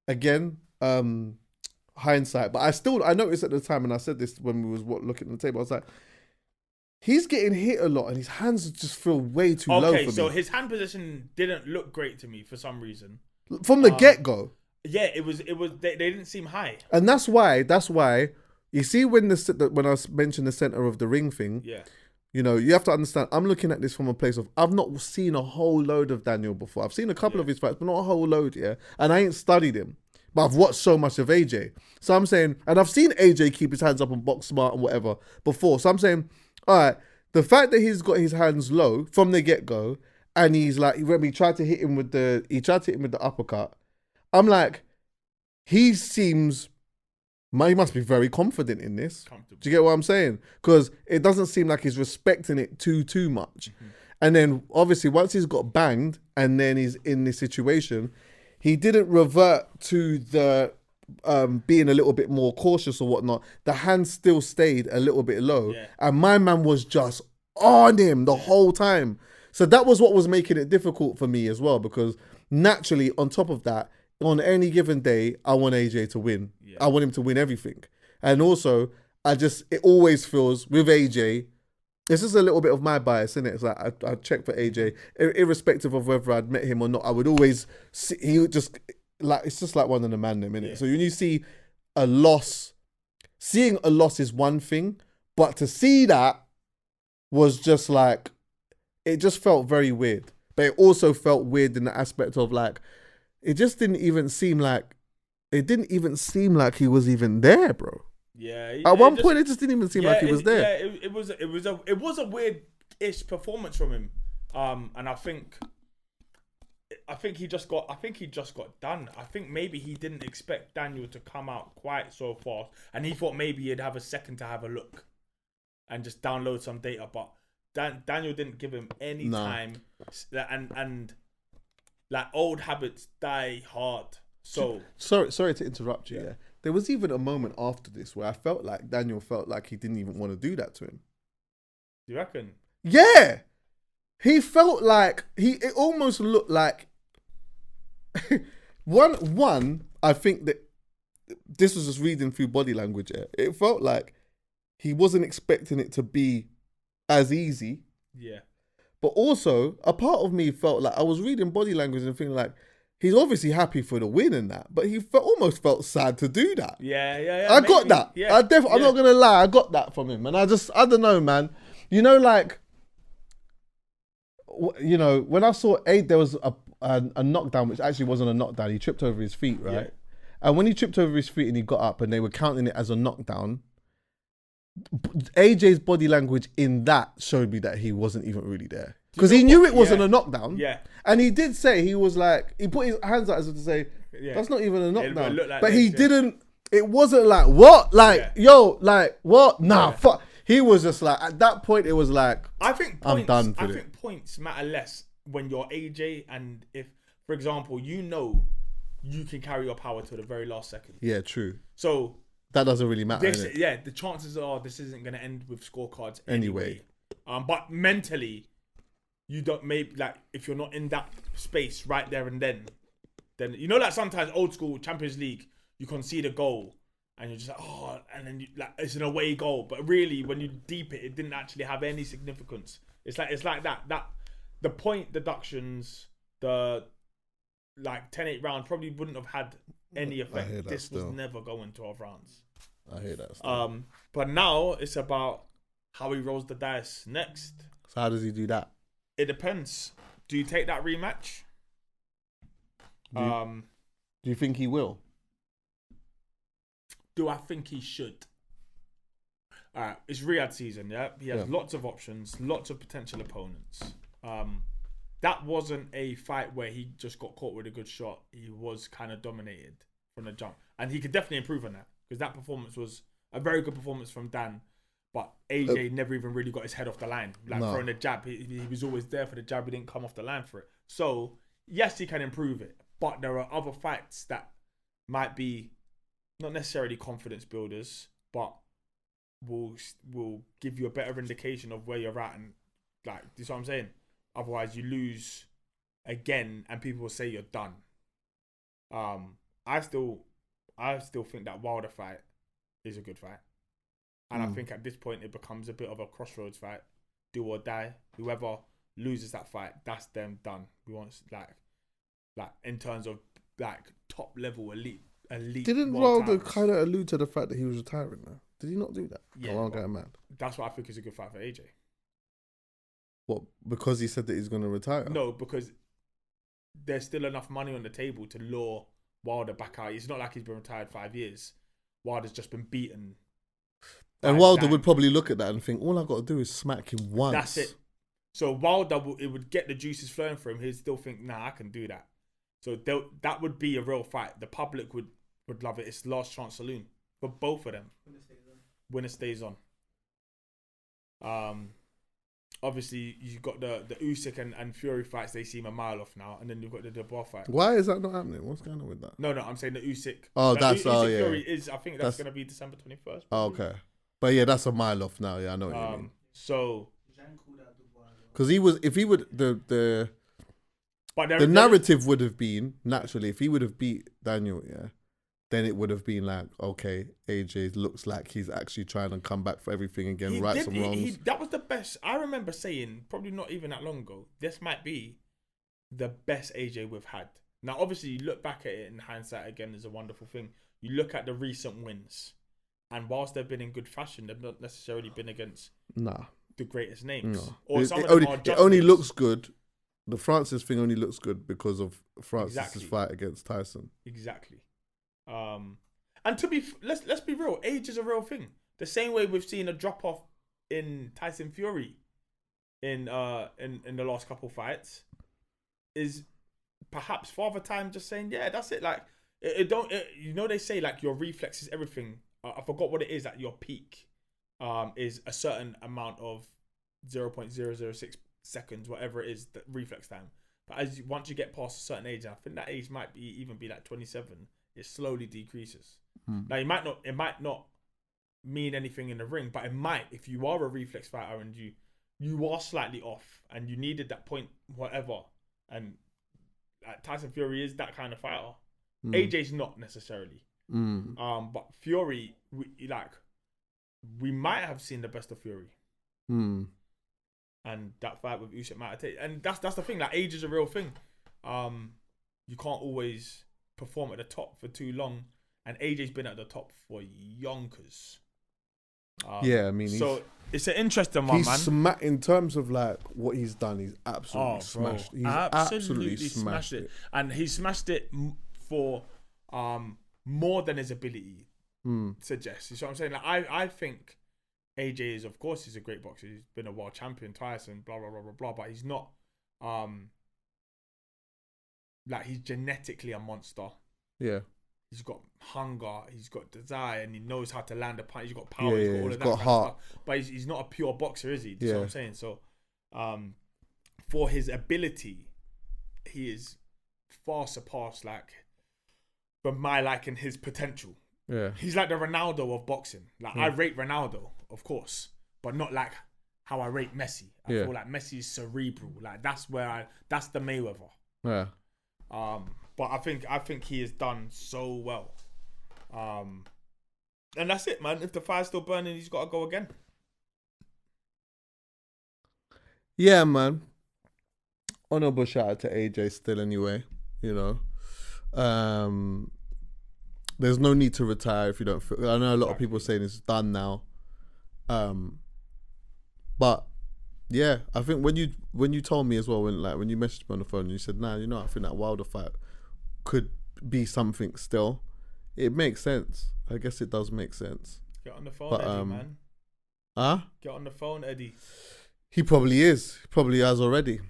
again, hindsight, but I noticed at the time, and I said this when we was looking at the table, I was like, he's getting hit a lot and his hands just feel way too low for me. Okay, so his hand position didn't look great to me for some reason. From the get-go. Yeah, it was. They didn't seem high. And that's why, you see when when I mentioned the center of the ring thing, Yeah. you know, you have to understand, I'm looking at this from a place of, I've not seen a whole load of Daniel before. I've seen a couple of his fights, but not a whole load, yeah? And I ain't studied him. But I've watched so much of AJ. So I'm saying, and I've seen AJ keep his hands up and box smart and whatever before. So I'm saying, all right, the fact that he's got his hands low from the get-go, and he's like, when he tried to hit him with the uppercut, I'm like, he must be very confident in this. Do you get what I'm saying? Because it doesn't seem like he's respecting it too much. Mm-hmm. And then obviously once he's got banged and then he's in this situation, he didn't revert to the being a little bit more cautious or whatnot. The hand still stayed a little bit low. Yeah. And my man was just on him the whole time. So that was what was making it difficult for me as well, because naturally on top of that, on any given day, I want AJ to win. Yeah. I want him to win everything. And also, it always feels with AJ, it's just a little bit of my bias, isn't it? It's like I check for AJ, irrespective of whether I'd met him or not. I would always see, it's just like one of the man them, innit? Yeah. So when you see a loss, seeing a loss is one thing, but to see that was just like, it just felt very weird. But it also felt weird in the aspect of like, it didn't even seem like he was even there, bro. Yeah. At one point, it just didn't even seem like he was there. Yeah, it was a weird-ish performance from him, and I think he just got done. I think maybe he didn't expect Daniel to come out quite so fast, and he thought maybe he'd have a second to have a look and just download some data, but Daniel didn't give him any time, and like old habits die hard. So sorry to interrupt you. Yeah. There was even a moment after this where I felt like Daniel felt like he didn't even want to do that to him. You reckon? Yeah, he felt like it almost looked like one. I think that this was just reading through body language. Yeah, it felt like he wasn't expecting it to be as easy. Yeah. But also, a part of me felt like I was reading body language and thinking like, he's obviously happy for the win and that, but he almost felt sad to do that. Yeah. I got that. Yeah, I'm not going to lie, I got that from him. And I don't know, man. You know, like, you know, when I saw Aid, there was a knockdown, which actually wasn't a knockdown. He tripped over his feet, right? Yeah. And when he tripped over his feet and he got up and they were counting it as a knockdown, AJ's body language in that showed me that he wasn't even really there. Because he knew it wasn't a knockdown. Yeah. And he did say, he was like, he put his hands out as if to say, that's not even a knockdown. Like but he didn't, it wasn't like, what? Like, yo, like, what? Nah, fuck. He was just like, at that point, it was like, I'm done for it. I think points matter less when you're AJ, and if, for example, you know you can carry your power to the very last second. Yeah, true. So that doesn't really matter. The chances are this isn't going to end with scorecards anyway. But mentally, you don't, maybe like if you're not in that space right there and then you know, like sometimes old school Champions League, you concede a goal and you're just like, and then it's an away goal, but really when you deep it didn't actually have any significance. It's like that the point deductions, the like 10-8 round probably wouldn't have had any effect. This was never going 12 rounds. I hear that still. But now it's about how he rolls the dice next. So how does he do that? It depends. Do you take that rematch? Do you think he will? Do I think he should? Alright, it's Riyadh season, yeah? He has lots of options, lots of potential opponents. That wasn't a fight where he just got caught with a good shot. He was kind of dominated from the jump. And he could definitely improve on that, because that performance was a very good performance from Dan. But AJ never even really got his head off the line. Throwing the jab, he was always there for the jab. He didn't come off the line for it. So, yes, he can improve it. But there are other fights that might be not necessarily confidence builders, but will give you a better indication of where you're at. And, this is what I'm saying. Otherwise, you lose again and people will say you're done. I still think that Wilder fight is a good fight. And I think at this point it becomes a bit of a crossroads fight do or die. Whoever loses that fight, that's them done. We want like in terms of like top level elite. Didn't Wilder kind of allude to the fact that he was retiring now? Did he not do that? Yeah, I'm getting mad. That's what I think is a good fight for AJ. What? Because he said that he's going to retire? No, because there's still enough money on the table to lure Wilder back out. It's not like he's been retired 5 years. Wilder's just been beaten. And Wilder would probably look at that and think, all I've got to do is smack him once. That's it. So Wilder, it would get the juices flowing for him. He'd still think, nah, I can do that. So that would be a real fight. The public would love it. It's last chance saloon for both of them. Winner stays on. Obviously, you've got the Usyk and Fury fights. They seem a mile off now. And then you've got the Dubois fight. Why is that not happening? What's going on with that? No, I'm saying the Usyk. Oh, that's... Usyk yeah. Fury is... I think that's going to be December 21st. Oh, okay. But yeah, that's a mile off now. Yeah, I know what you mean. So... Because if he would... The narrative would have been, naturally, if he would have beat Daniel, yeah, then it would have been like, okay, AJ looks like he's actually trying to come back for everything again, right some wrongs. That was the best. I remember saying, probably not even that long ago, this might be the best AJ we've had. Now, obviously, you look back at it in hindsight, again, is a wonderful thing. You look at the recent wins, and whilst they've been in good fashion, they've not necessarily been against the greatest names. No. Or it only looks good. The Francis thing only looks good because of Francis's fight against Tyson. Exactly. And to be let's be real, age is a real thing. The same way we've seen a drop off in Tyson Fury in the last couple fights is perhaps Father Time just saying, yeah, that's it. Like they say like your reflex is everything. I forgot what it is at your peak. Is a certain amount of 0.006 seconds, whatever it is, the reflex time. But once you get past a certain age, I think that age might even be like 27. It slowly decreases. Now it might not mean anything in the ring, but it might if you are a reflex fighter and you are slightly off and you needed that point, whatever. And Tyson Fury is that kind of fighter. AJ's not necessarily. But Fury, we might have seen the best of Fury. And that fight with Usyk might have taken. And that's the thing. Like, age is a real thing. You can't always perform at the top for too long. And AJ's been at the top for yonkers. Yeah, I mean, so it's an interesting one, man. In terms of like what he's done, he's absolutely smashed. He's absolutely smashed it, and he smashed it for more than his ability suggests. You see what I'm saying? Like, I think AJ is, of course, he's a great boxer. He's been a world champion twice and blah blah blah blah blah. But he's not like, he's genetically a monster. Yeah. He's got hunger, he's got desire, and he knows how to land a punch. He's got power, he's got all of that got heart. of stuff. But he's not a pure boxer, is he? Do you know what I'm saying? So, for his ability, he is far surpassed, like, from my liking, his potential. Yeah. He's like the Ronaldo of boxing. Like, I rate Ronaldo, of course, but not like how I rate Messi. I feel like Messi is cerebral. Like, that's the Mayweather. Yeah. But I think he has done so well. And that's it, man. If the fire's still burning, he's got to go again. Yeah, man. Honorable shout out to AJ still anyway, you know. There's no need to retire if you don't feel... I know a lot of people saying it's done now. But yeah, I think when you told me as well, when you messaged me on the phone, you said, nah, you know, I think that Wilder fight could be something still. It makes sense. I guess it does make sense. Get on the phone, Eddie, man. Huh? Get on the phone, Eddie. He probably is. He probably has already.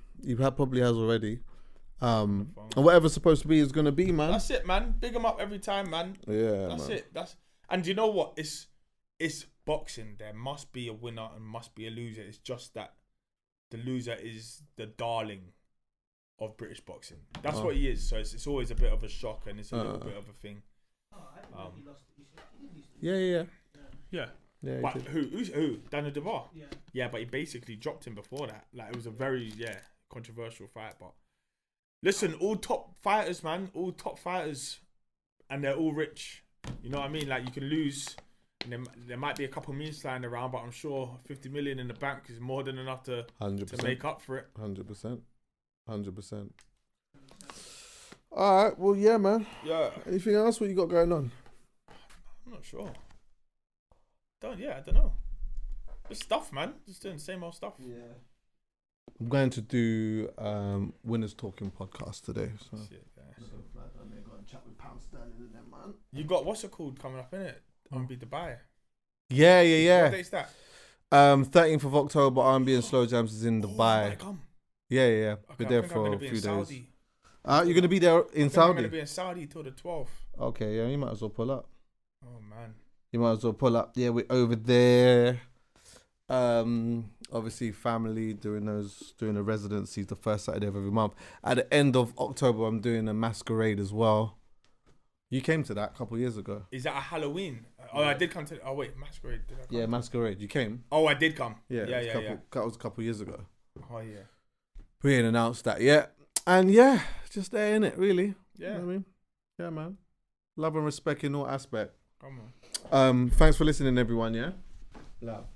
And whatever's supposed to be is going to be, man. That's it, man. Big him up every time, man. Yeah, That's man. it. And you know what? It's boxing. There must be a winner and must be a loser. It's just that the loser is the darling of British boxing. That's what he is. So it's always a bit of a shock, and it's a little bit of a thing. Yeah. But who? Daniel Dubois? Yeah, but he basically dropped him before that. Like, it was a very controversial fight. But listen, all top fighters, man. All top fighters, and they're all rich. You know what I mean? Like, you can lose There might be a couple million flying around, but I'm sure 50 million in the bank is more than enough to 100%. make up for it. 100%. 100%. All right. Well, yeah, man. Yeah. Anything else? What you got going on? I'm not sure. I don't know. Just stuff, man. Just doing the same old stuff. Yeah. I'm going to do Winners Talking podcast today. So. Shit, yeah. They're going to chat with Pound Sterling and them, man. You got what's it called coming up, innit? R&B Dubai. Yeah. What date's that? 13th of October, R&B and Slow Jams is in Oh, Dubai. I come. Yeah. Okay, Be I there think I'm for gonna a be few in days. Saudi. You're going to be there in I think I'm Saudi? gonna be in Saudi till the 12th. Okay, yeah, you might as well pull up. Oh man. You might as well pull up. Yeah, we're over there. Obviously family doing a residency the first Saturday of every month. At the end of October, I'm doing a masquerade as well. You came to that a couple of years ago. Is that a Halloween? Oh, I did come to. Oh wait, masquerade. Did I come? Yeah, masquerade. You came. Oh, I did come. Yeah, Yeah. That was a couple of years ago. Oh yeah. We ain't announced that yet, and yeah, just there in it really. Yeah. You know what I mean, yeah, man. Love and respect in all aspect. Come on. Thanks for listening, everyone. Yeah. Love.